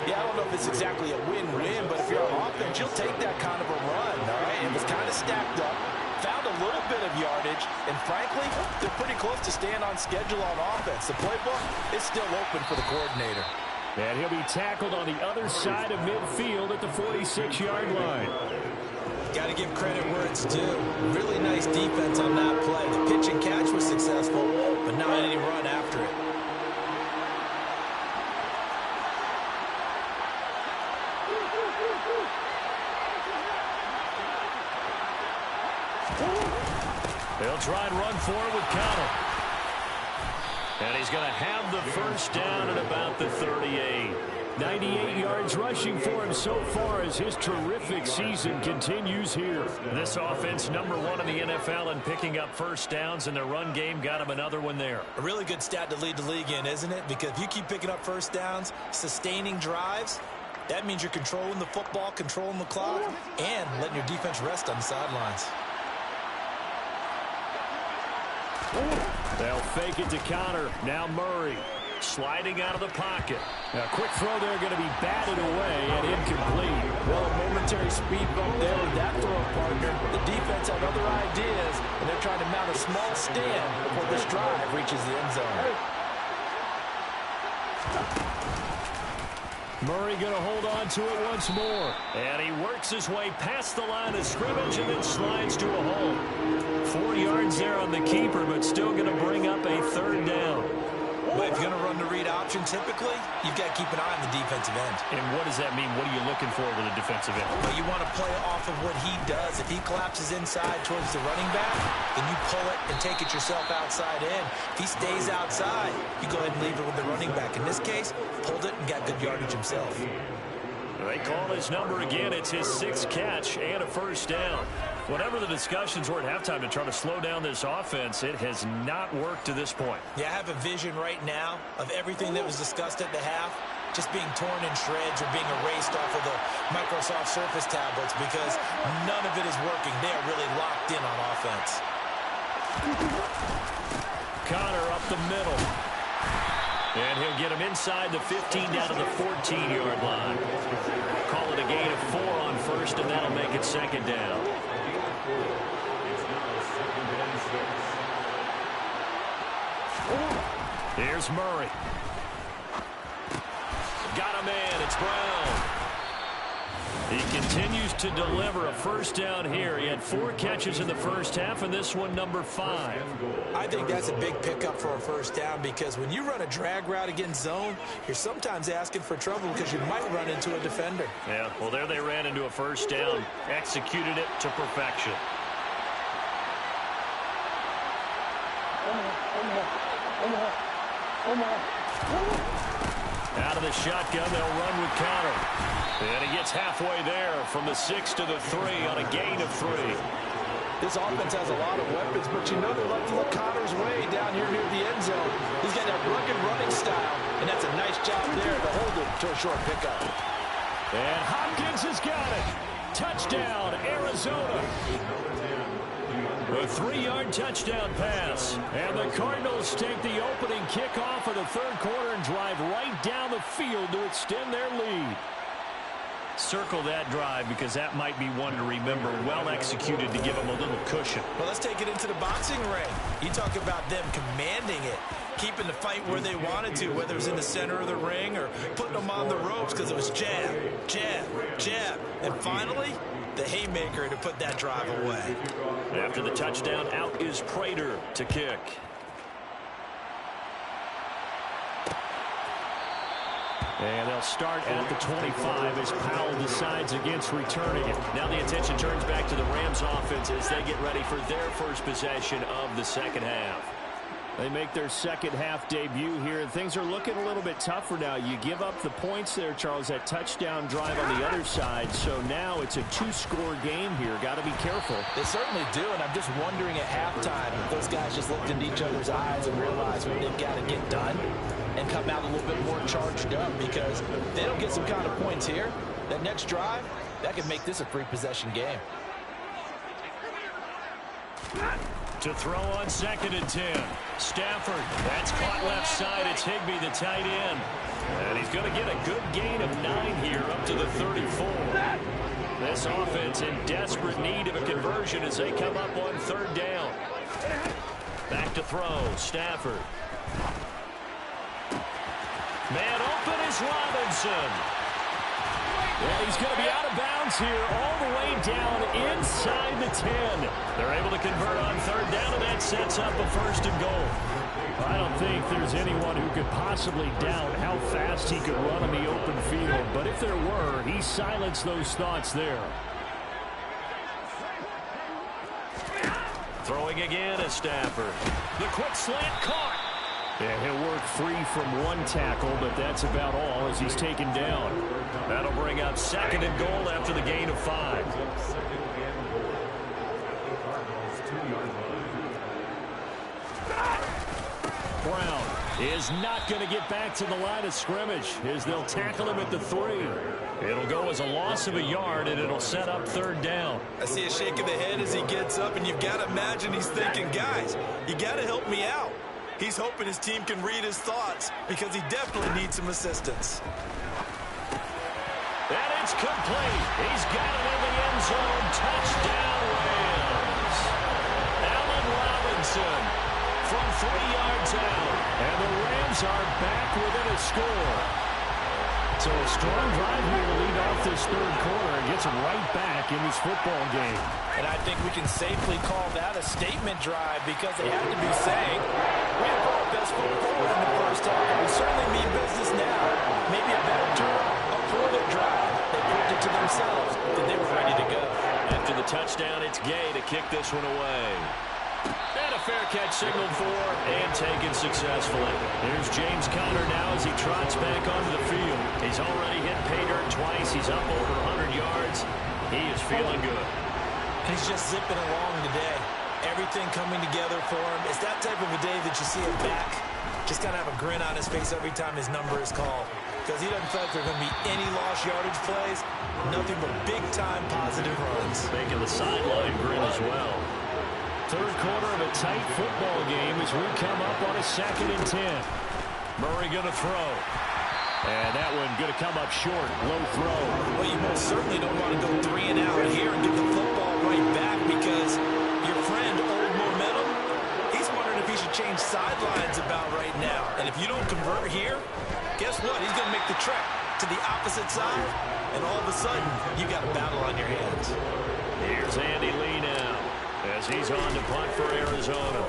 S3: Yeah, I don't know if it's exactly a win-win, but if you're on offense, you'll take that kind of a run, all right? It was kind of stacked up, found a little bit of yardage, and frankly, they're pretty close to staying on schedule on offense. The playbook is still open for the coordinator.
S5: And he'll be tackled on the other side of midfield at the 46-yard line.
S4: Got to give credit where it's due. Really nice defense on that play. The pitch and catch was successful, but not any run after it.
S5: They'll try and run forward with Connor. And he's going to have the first down at about the 38. 98 yards rushing for him so far as his terrific season continues here. This offense #1 in the NFL in picking up first downs, and their run game got him another one there.
S4: A really good stat to lead the league in, isn't it? Because if you keep picking up first downs, sustaining drives, that means you're controlling the football, controlling the clock, and letting your defense rest on the sidelines.
S5: They'll fake it to Connor. Now Murray sliding out of the pocket. A quick throw there going to be batted away and incomplete.
S3: Well, a momentary speed bump there with that throw partner. The defense had other ideas, and they're trying to mount a small stand before this drive reaches the end zone.
S5: Murray going to hold on to it once more. And he works his way past the line of scrimmage and then slides to a hole. 4 yards there on the keeper, but still going to bring up a third down.
S4: But if you're going to run the read option, typically, you've got to keep an eye on the defensive end.
S5: And what does that mean? What are you looking for with a defensive end?
S4: Well, you want to play off of what he does. If he collapses inside towards the running back, then you pull it and take it yourself outside in. If he stays outside, you go ahead and leave it with the running back. In this case, pulled it and got good yardage himself.
S5: They call his number again. It's his 6th catch and a first down. Whatever the discussions were at halftime to try to slow down this offense, it has not worked to this point.
S4: Yeah, I have a vision right now of everything that was discussed at the half just being torn in shreds or being erased off of the Microsoft Surface tablets because none of it is working. They are really locked in on offense.
S5: Connor up the middle. And he'll get him inside the 15 down to the 14-yard line. Call it a gain of 4 on first, and that'll make it second down. Here's Murray. Got a man. It's Brown. He continues to deliver a first down here. He had 4 catches in the first half, and this one number 5.
S4: I think that's a big pickup for a first down because when you run a drag route against zone, you're sometimes asking for trouble because you might run into a defender.
S5: Yeah, well, there they ran into a first down, executed it to perfection. Out of the shotgun, they'll run with Connor. And he gets halfway there from the 6 to the 3 on a gain of 3.
S3: This offense has a lot of weapons, but you know they like to look Connor's way down here near the end zone. He's got that rugged running style, and that's a nice job there to hold him to a short pickup.
S5: And Hopkins has got it. Touchdown, Arizona. A 3-yard touchdown pass. And the Cardinals take the opening kickoff of the third quarter and drive right down the field to extend their lead. Circle that drive because that might be one to remember. Well executed to give them a little cushion.
S4: Well, let's take it into the boxing ring. You talk about them commanding it, keeping the fight where they wanted to, whether it was in the center of the ring or putting them on the ropes because it was jab, jab, jab. And finally, the haymaker to put that drive away.
S5: After the touchdown, out is Prater to kick. And they'll start at the 25 as Powell decides against returning it. Now the attention turns back to the Rams offense as they get ready for their first possession of the second half. They make their second half debut here, and things are looking a little bit tougher now. You give up the points there, Charles, that touchdown drive on the other side. So now it's a two-score game here. Got to be careful.
S3: They certainly do, and I'm just wondering at halftime if those guys just looked into each other's eyes and realized what they've got to get done and come out a little bit more charged up, because if they don't get some kind of points here, that next drive, that could make this a free possession game.
S2: To throw on 2nd and 10. Stafford, that's caught left side. It's Higbee, the tight end. And he's going to get a good gain of 9 here up to the 34. This offense in desperate need of a conversion as they come up on 3rd down. Back to throw, Stafford. Man open is Robinson. Well, he's going to be out of bounds here all the way down inside the 10. They're able to convert on 3rd down, and that sets up a 1st and goal.
S5: I don't think there's anyone who could possibly doubt how fast he could run on the open field. But if there were, he silenced those thoughts there.
S2: Throwing again is Stafford. The quick slant caught.
S5: Yeah, he'll work free from one tackle, but that's about all as he's taken down.
S2: That'll bring up 2nd and goal after the gain of 5.
S5: Brown is not going to get back to the line of scrimmage as they'll tackle him at the 3.
S2: It'll go as a loss of a yard, and it'll set up 3rd down.
S4: I see a shake of the head as he gets up, and you've got to imagine he's thinking, guys, you got to help me out. He's hoping his team can read his thoughts because he definitely needs some assistance.
S2: And it's complete. He's got it in the end zone. Touchdown, Rams. Allen Robinson from 3 yards out.
S5: And the Rams are back within a score. So a strong drive here to lead off this 3rd quarter and gets him right back in this football game.
S3: And I think we can safely call that a statement drive, because they have to be saying, we have our best foot forward in the 1st half, and we certainly mean business now. Maybe a better term, a quarter drive. They proved it to themselves that they were ready to go.
S2: After the touchdown, it's Gay to kick this one away. And a fair catch signaled for and taken successfully. Here's James Conner now as he trots back onto the field. He's already hit pay dirt twice. He's up over 100 yards. He is feeling good.
S3: He's just zipping along today. Everything coming together for him. It's that type of a day that you see him back. Just kind of have a grin on his face every time his number is called, because he doesn't feel like there are going to be any lost yardage plays. Nothing but big-time positive runs.
S2: Making the sideline grin as well.
S5: 3rd quarter of a tight football game as we come up on a 2nd and 10.
S2: Murray going to throw.
S5: And that one going to come up short. Low throw.
S3: Well, you most certainly don't want to go 3 and out here and get the football right back, because your friend, Old Momentum, he's wondering if he should change sidelines about right now. And if you don't convert here, guess what? He's going to make the trek to the opposite side, and all of a sudden, you got a battle on your hands.
S2: Here's Andy Lee now as he's on to punt for Arizona.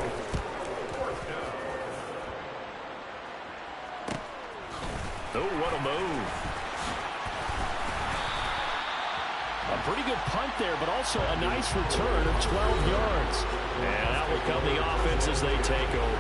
S2: Oh, what a move.
S5: A pretty good punt there, but also a nice return of 12 yards.
S2: And out will come the offense as they take over.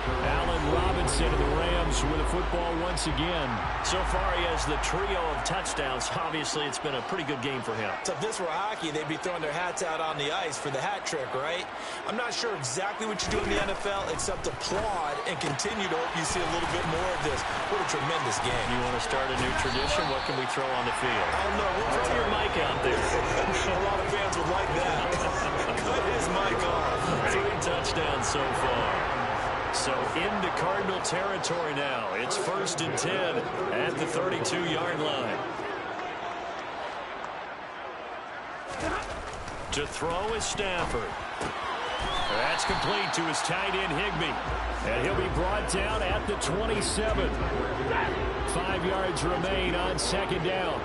S5: Allen Robinson and the Rams with the football once again.
S2: So far, he has the trio of touchdowns. Obviously, it's been a pretty good game for him.
S3: So if this were hockey, they'd be throwing their hats out on the ice for the hat trick, right? I'm not sure exactly what you do in the NFL, except applaud and continue to hope you see a little bit more of this. What a tremendous game.
S2: You want to start a new tradition? What can we throw on the field?
S3: I don't know.
S2: Throw your mic out there.
S3: A lot of fans would like that. Cut his mic off.
S2: 3 touchdowns so far. So into Cardinal territory now. It's 1st and 10 at the 32-yard line. To throw is Stafford. That's complete to his tight end, Higbee.
S5: And he'll be brought down at the 27. 5 yards remain on 2nd down.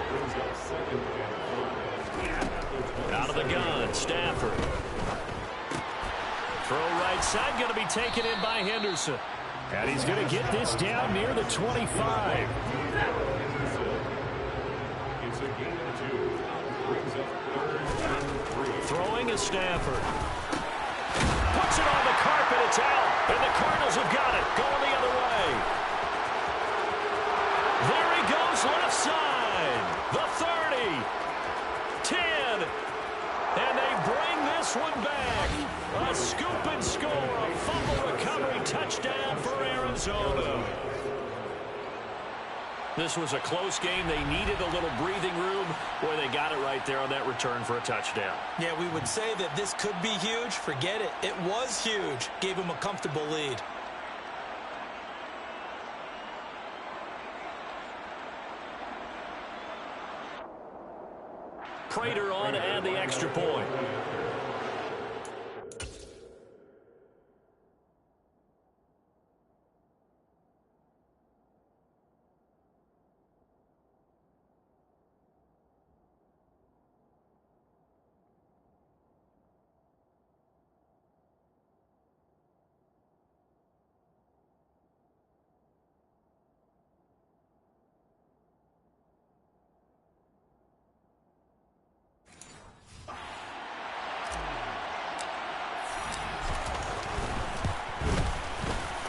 S2: Out of the gun, Stafford. Throw right side, going to be taken in by Henderson.
S5: And he's going to get this down near the 25.
S6: It's a gain of 2. Brings up 3rd and 3.
S2: Throwing is Stafford. Puts it on the carpet, it's out. And the Cardinals have got it, going the other way. There he goes, left side. The 30, 10, and they bring this one back. A scoop and score, a fumble recovery touchdown for Arizona. This was a close game. They needed a little breathing room. Boy, they got it right there on that return for a touchdown.
S4: Yeah, we would say that this could be huge. Forget it. It was huge. Gave him a comfortable lead.
S2: Prater on to add the extra point.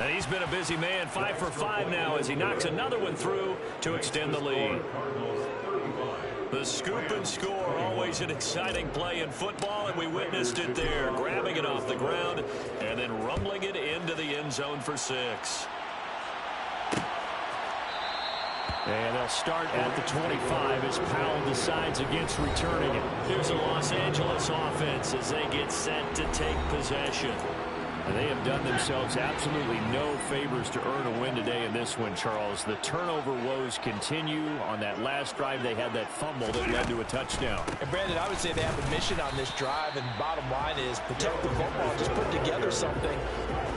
S2: And he's been a busy man, 5 for 5 now as he knocks another one through to extend the lead. The scoop and score, always an exciting play in football, and we witnessed it there, grabbing it off the ground and then rumbling it into the end zone for 6.
S5: And they'll start at the 25 as Powell decides against returning it.
S2: Here's a Los Angeles offense as they get set to take possession.
S5: And they have done themselves absolutely no favors to earn a win today in this one, Charles. The turnover woes continue. On that last drive, they had that fumble that led to a touchdown.
S4: And Brandon, I would say they have a mission on this drive, and bottom line is protect the football. Just put together something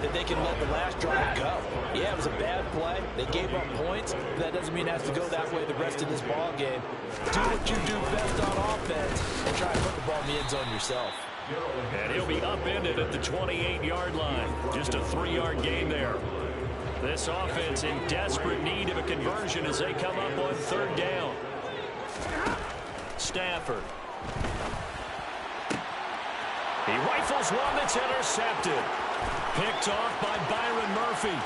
S4: that they can let the last drive go. Yeah, it was a bad play. They gave up points. That doesn't mean it has to go that way the rest of this ball game. Do what you do best on offense and try to put the ball in the end zone yourself.
S2: And he'll be upended at the 28-yard line. Just a 3-yard gain there. This offense in desperate need of a conversion as they come up on 3rd down. Stafford. He rifles one that's intercepted. Picked off by Byron Murphy.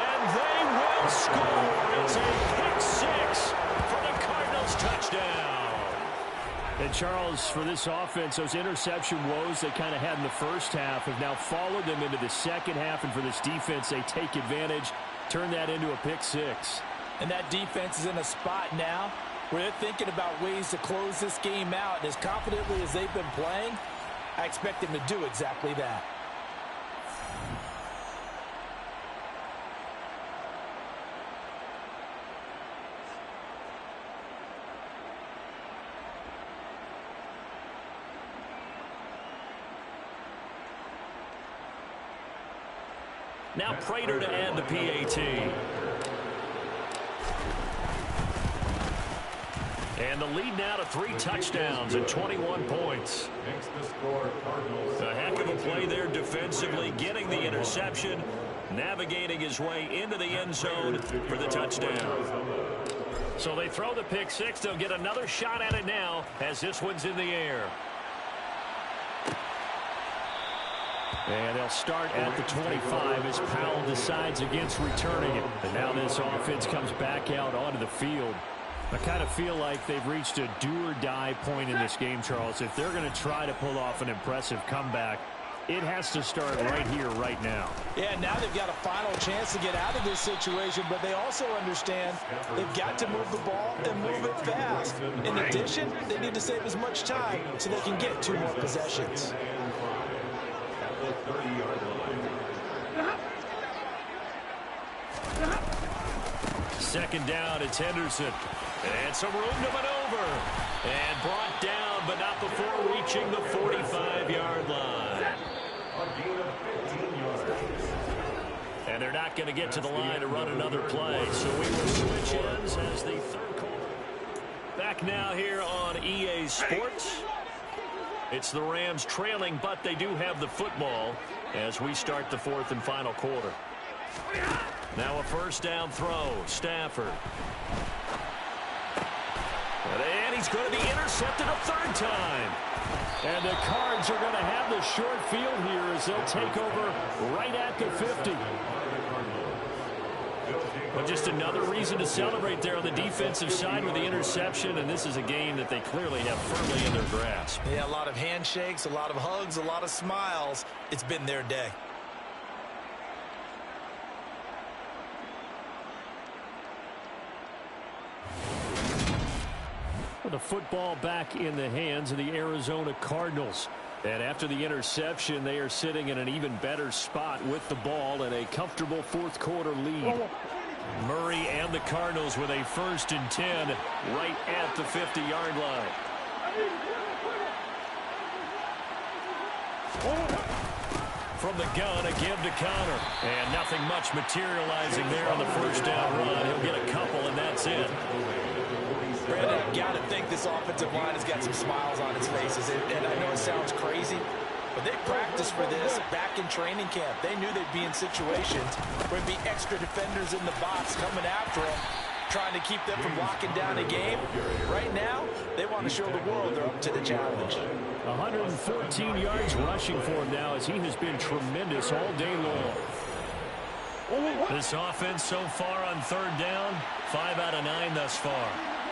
S2: And they will score. It's a pick 6 for the Cardinals touchdown.
S5: And, Charles, for this offense, those interception woes they kind of had in the first half have now followed them into the second half. And for this defense, they take advantage, turn that into a pick 6.
S4: And that defense is in a spot now where they're thinking about ways to close this game out. And as confidently as they've been playing, I expect them to do exactly that.
S2: Now Prater to add the PAT. And the lead now to 3 touchdowns and 21 points.
S6: Makes the score Cardinals.
S2: A heck of a play there defensively, getting the interception, navigating his way into the end zone for the touchdown. So they throw the pick 6. They'll get another shot at it now as this one's in the air.
S5: And they'll start at the 25 as Powell decides against returning it. And now this offense comes back out onto the field. I kind of feel like they've reached a do-or-die point in this game, Charles. If they're going to try to pull off an impressive comeback, it has to start right here, right now.
S4: Yeah, now they've got a final chance to get out of this situation, but they also understand they've got to move the ball and move it fast. In addition, they need to save as much time so they can get 2 more possessions.
S6: 30-yard line.
S2: Second down, it's Henderson. And some room to maneuver. And brought down, but not before reaching the 45-yard line.
S6: A gain of 15 yards.
S2: And they're not going to get to the line to run another play. So we will switch ends as the 3rd quarter. Back now here on EA Sports. It's the Rams trailing, but they do have the football as we start the 4th and final quarter. Now a 1st down throw. Stafford. And he he's going to be intercepted a third time. And the Cards are going to have the short field here as they'll take over right at the 50. But just another reason to celebrate there on the defensive side with the interception, and this is a game that they clearly have firmly in their grasp.
S4: Yeah, a lot of handshakes, a lot of hugs, a lot of smiles. It's been their day.
S5: The football back in the hands of the Arizona Cardinals. And after the interception, they are sitting in an even better spot with the ball and a comfortable fourth quarter lead. Murray and the Cardinals with a 1st and 10 right at the 50-yard line. From the gun, a give to Connor. And nothing much materializing there on the first down run. He'll get a couple, and that's it.
S4: Brandon, I've got to think this offensive line has got some smiles on its faces. And I know it sounds crazy, but they practiced for this back in training camp. They knew they'd be in situations where there'd be extra defenders in the box coming after them, trying to keep them from locking down a game. Right now, they want to show the world they're up to the challenge.
S5: 114 yards rushing for him now as he has been tremendous all day long.
S2: This offense so far on third down, 5 out of 9 thus far.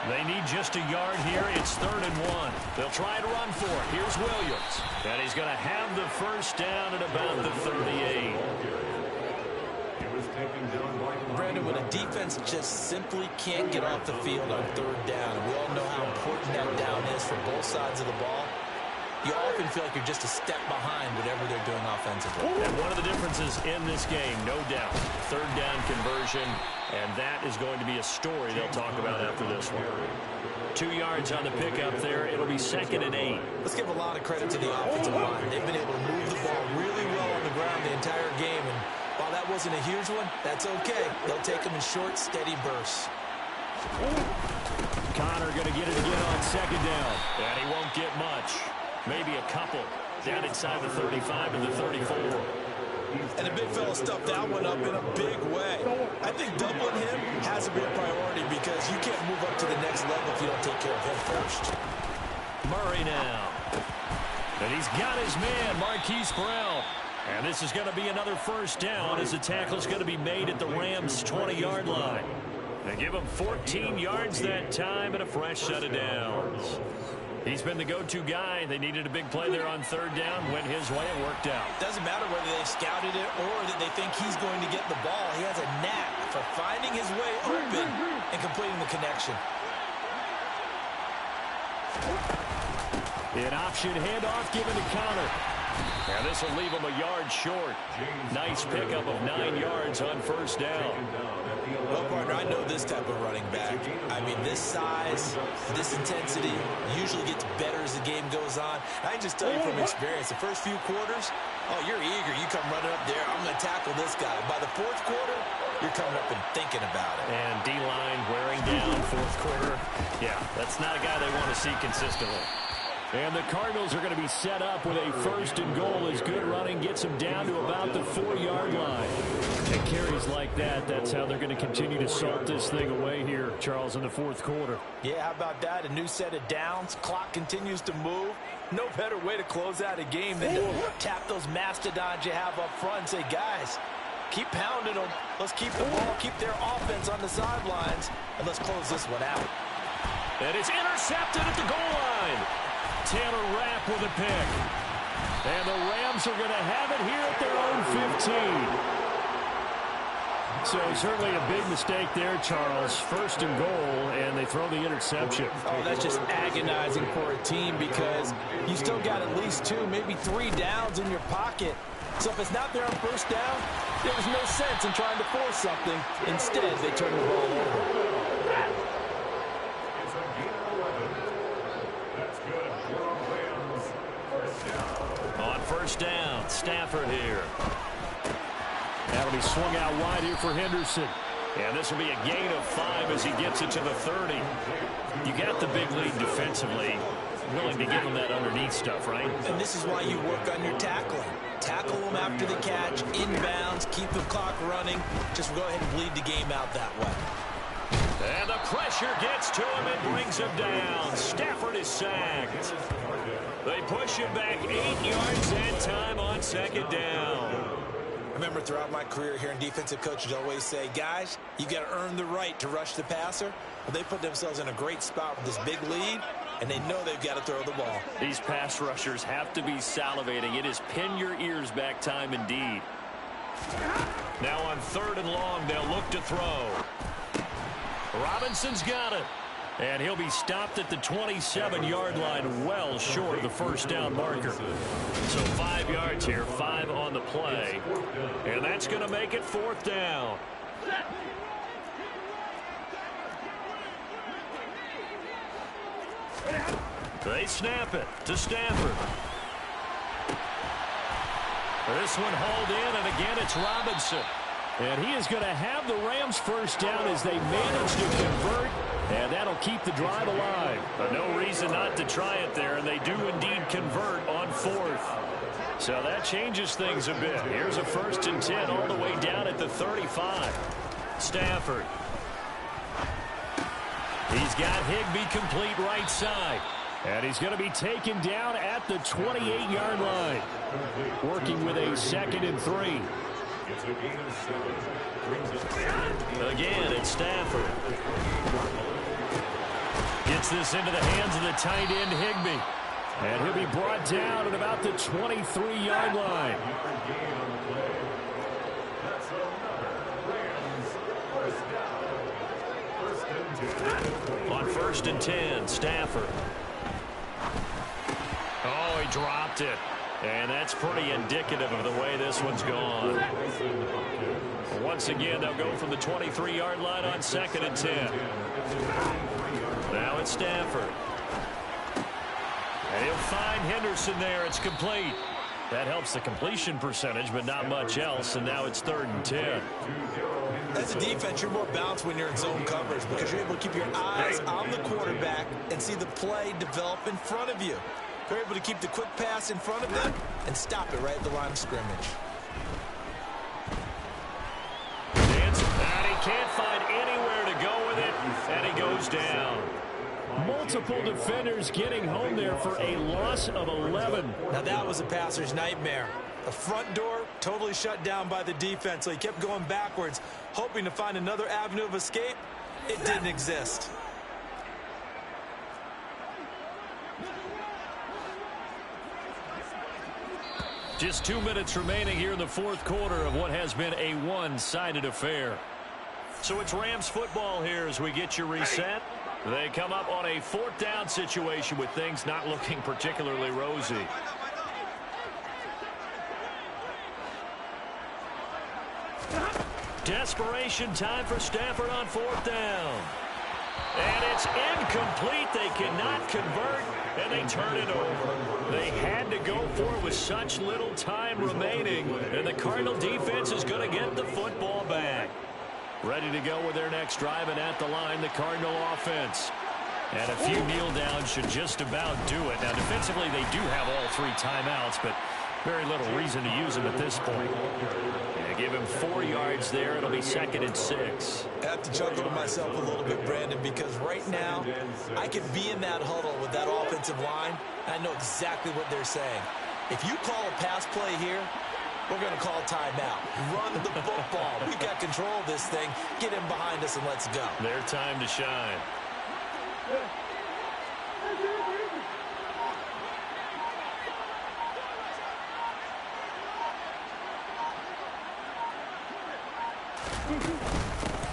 S2: They need just a yard here. It's 3rd and 1. They'll try to run for it. Here's Williams. And he's going to have the first down at about the 38.
S4: Brandon, when a defense just simply can't get off the field on third down, and we all know how important that down is for both sides of the ball, you often feel like you're just a step behind whatever they're doing offensively.
S2: And one of the differences in this game, no doubt, third down conversion, and that is going to be a story they'll talk about after this one. 2 yards on the pickup there. It'll be 2nd and 8.
S4: Let's give a lot of credit to the offensive line. They've been able to move the ball really well on the ground the entire game, and while that wasn't a huge one, that's okay. They'll take them in short, steady bursts.
S5: Connor going to get it again on 2nd down.
S2: And he won't get much. Maybe a couple. Down inside the 35 to the 34.
S4: And the big fella stuffed that one up in a big way. I think doubling him has to be a priority because you can't move up to the next level if you don't take care of him first.
S2: Murray now. And he's got his man, Marquise Brown. And this is going to be another first down as the tackle's going to be made at the Rams' 20-yard line. They give him 14 yards that time and a fresh set of downs. He's been the go-to guy. They needed a big play there on third down. Went his way. It worked out.
S4: Doesn't matter whether they scouted it or that they think he's going to get the ball. He has a knack for finding his way open and completing the connection.
S5: An option handoff given to Connor.
S2: And this will leave him a yard short. Nice pickup of 9 yards on first down.
S4: Well, partner, I know this type of running back. I mean, this size, this intensity usually gets better as the game goes on. I can just tell you from experience, the first few quarters, oh, you're eager. You come running up there. I'm going to tackle this guy. By the fourth quarter, you're coming up and thinking about it.
S2: And D-line wearing down fourth quarter. Yeah, that's not a guy they want to see consistently.
S5: And the Cardinals are going to be set up with a 1st and goal as good running gets them down to about the 4-yard line. And carries like that, that's how they're going to continue to salt this thing away here, Charles, in the fourth quarter.
S4: Yeah, how about that? A new set of downs. Clock continues to move. No better way to close out a game than to tap those mastodons you have up front and say, guys, keep pounding them. Let's keep the ball, keep their offense on the sidelines, and let's close this one out.
S2: And it's intercepted at the goal line.
S5: Taylor Rapp with a pick. And the Rams are going to have it here at their own 15. So certainly a big mistake there, Charles. 1st and goal, and they throw the interception.
S4: Oh, that's just agonizing for a team because you still got at least 2, maybe 3 downs in your pocket. So if it's not there on first down, there was no sense in trying to force something. Instead, they turn the ball over.
S2: On first down, Stafford here.
S5: That'll be swung out wide here for Henderson.
S2: And this will be a gain of 5 as he gets it to the 30. You got the big lead defensively. Willing to give him that underneath stuff, right?
S4: And this is why you work on your tackling. Tackle them after the catch, inbounds, keep the clock running. Just go ahead and bleed the game out that way.
S2: And the pressure gets to him and brings him down. Stafford is sacked. They push him back 8 yards and time on second down.
S4: I remember throughout my career hearing defensive coaches always say, guys, you got to earn the right to rush the passer. Well, they put themselves in a great spot with this big lead, and they know they've got to throw the ball.
S2: These pass rushers have to be salivating. It is pin your ears back time indeed. Now on 3rd and long, they'll look to throw. Robinson's got it. And he'll be stopped at the 27-yard line, well short of the first down marker. So 5 yards here, 5 on the play. And that's going to make it 4th down. They snap it to Stafford. This one hauled in, and again it's Robinson.
S5: And he is going to have the Rams first down as they manage to convert, and that'll keep the drive alive.
S2: But no reason not to try it there, and they do indeed convert on 4th. So that changes things a bit. Here's a 1st and 10 all the way down at the 35. Stafford. He's got Higbee complete right side.
S5: And he's going to be taken down at the 28-yard line. Working with a 2nd and 3.
S2: Again, it's Stafford. Gets this into the hands of the tight end, Higbee.
S5: And he'll be brought down at about the 23-yard line.
S2: On 1st and 10, Stafford. Oh, he dropped it. And that's pretty indicative of the way this one's gone. Once again, they'll go from the 23-yard line on 2nd and 10. Now it's Stafford. And he'll find Henderson there. It's complete. That helps the completion percentage, but not much else. And now it's 3rd and 10.
S4: As a defense, you're more balanced when you're in zone coverage because you're able to keep your eyes on the quarterback and see the play develop in front of you. You're able to keep the quick pass in front of them and stop it right at the line of scrimmage.
S2: And he can't find anywhere to go with it, and he goes down.
S5: Multiple defenders getting home there for a loss of 11.
S4: Now that was a passer's nightmare. The front door totally shut down by the defense, so he kept going backwards, hoping to find another avenue of escape. It didn't exist.
S2: Just 2 minutes remaining here in the 4th quarter of what has been a one-sided affair. So it's Rams football here as we get you reset. They come up on a 4th down situation with things not looking particularly rosy. Desperation time for Stafford on 4th down. And it's incomplete. They cannot convert, and they turn it over. They had to go for it with such little time remaining, and the Cardinal defense is going to get the football back. Ready to go with their next drive, and at the line, the Cardinal offense. And a few kneel downs should just about do it. Now, defensively, they do have all 3 timeouts, but very little reason to use them at this point. And give him 4 yards there. It'll be 2nd and 6.
S4: I have to chuckle to myself a little bit, Brandon, because right now I could be in that huddle with that offensive line, and I know exactly what they're saying. If you call a pass play here, we're going to call timeout. Run the football. We've got control of this thing. Get him behind us and let's go.
S2: Their time to shine.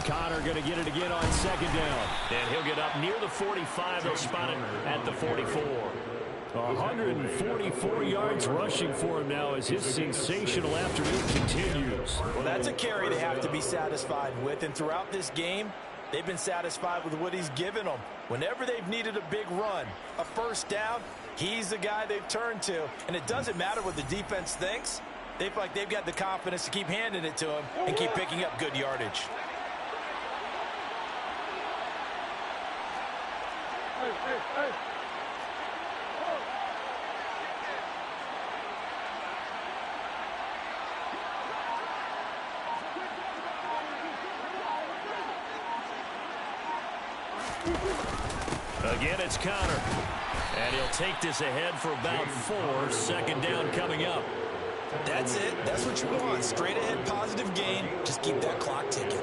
S5: Connor going to get it again on 2nd down.
S2: And he'll get up near the 45. They'll spot him at the 44.
S5: 144 yards rushing for him now as his sensational afternoon continues.
S4: Well, that's a carry they have to be satisfied with. And throughout this game, they've been satisfied with what he's given them. Whenever they've needed a big run, a first down, he's the guy they've turned to. And it doesn't matter what the defense thinks. They feel like they've got the confidence to keep handing it to him and keep picking up good yardage.
S6: Hey.
S2: Again, it's Connor. And he'll take this ahead for about 4. Second down coming up.
S4: That's it. That's what you want. Straight ahead, positive gain. Just keep that clock ticking.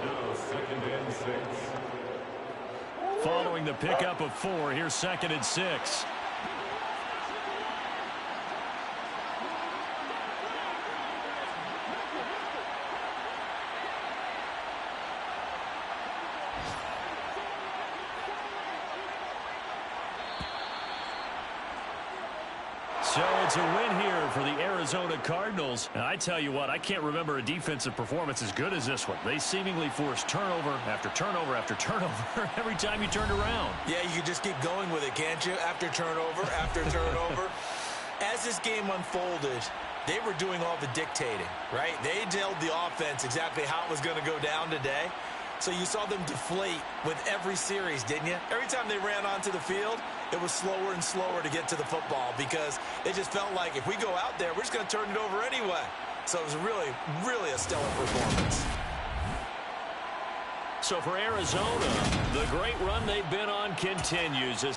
S2: Following the pickup of 4, here's 2nd and 6. So it's a win here for the Arizona Cardinals. And I tell you what, I can't remember a defensive performance as good as this one. They seemingly forced turnover after turnover after turnover every time you turned around.
S4: Yeah, you can just keep going with it, can't you? After turnover, after turnover. As this game unfolded, they were doing all the dictating, right? They told the offense exactly how it was going to go down today. So you saw them deflate with every series, didn't you? Every time they ran onto the field, it was slower and slower to get to the football because it just felt like if we go out there, we're just going to turn it over anyway. So it was really, really a stellar performance.
S2: So for Arizona, the great run they've been on continues as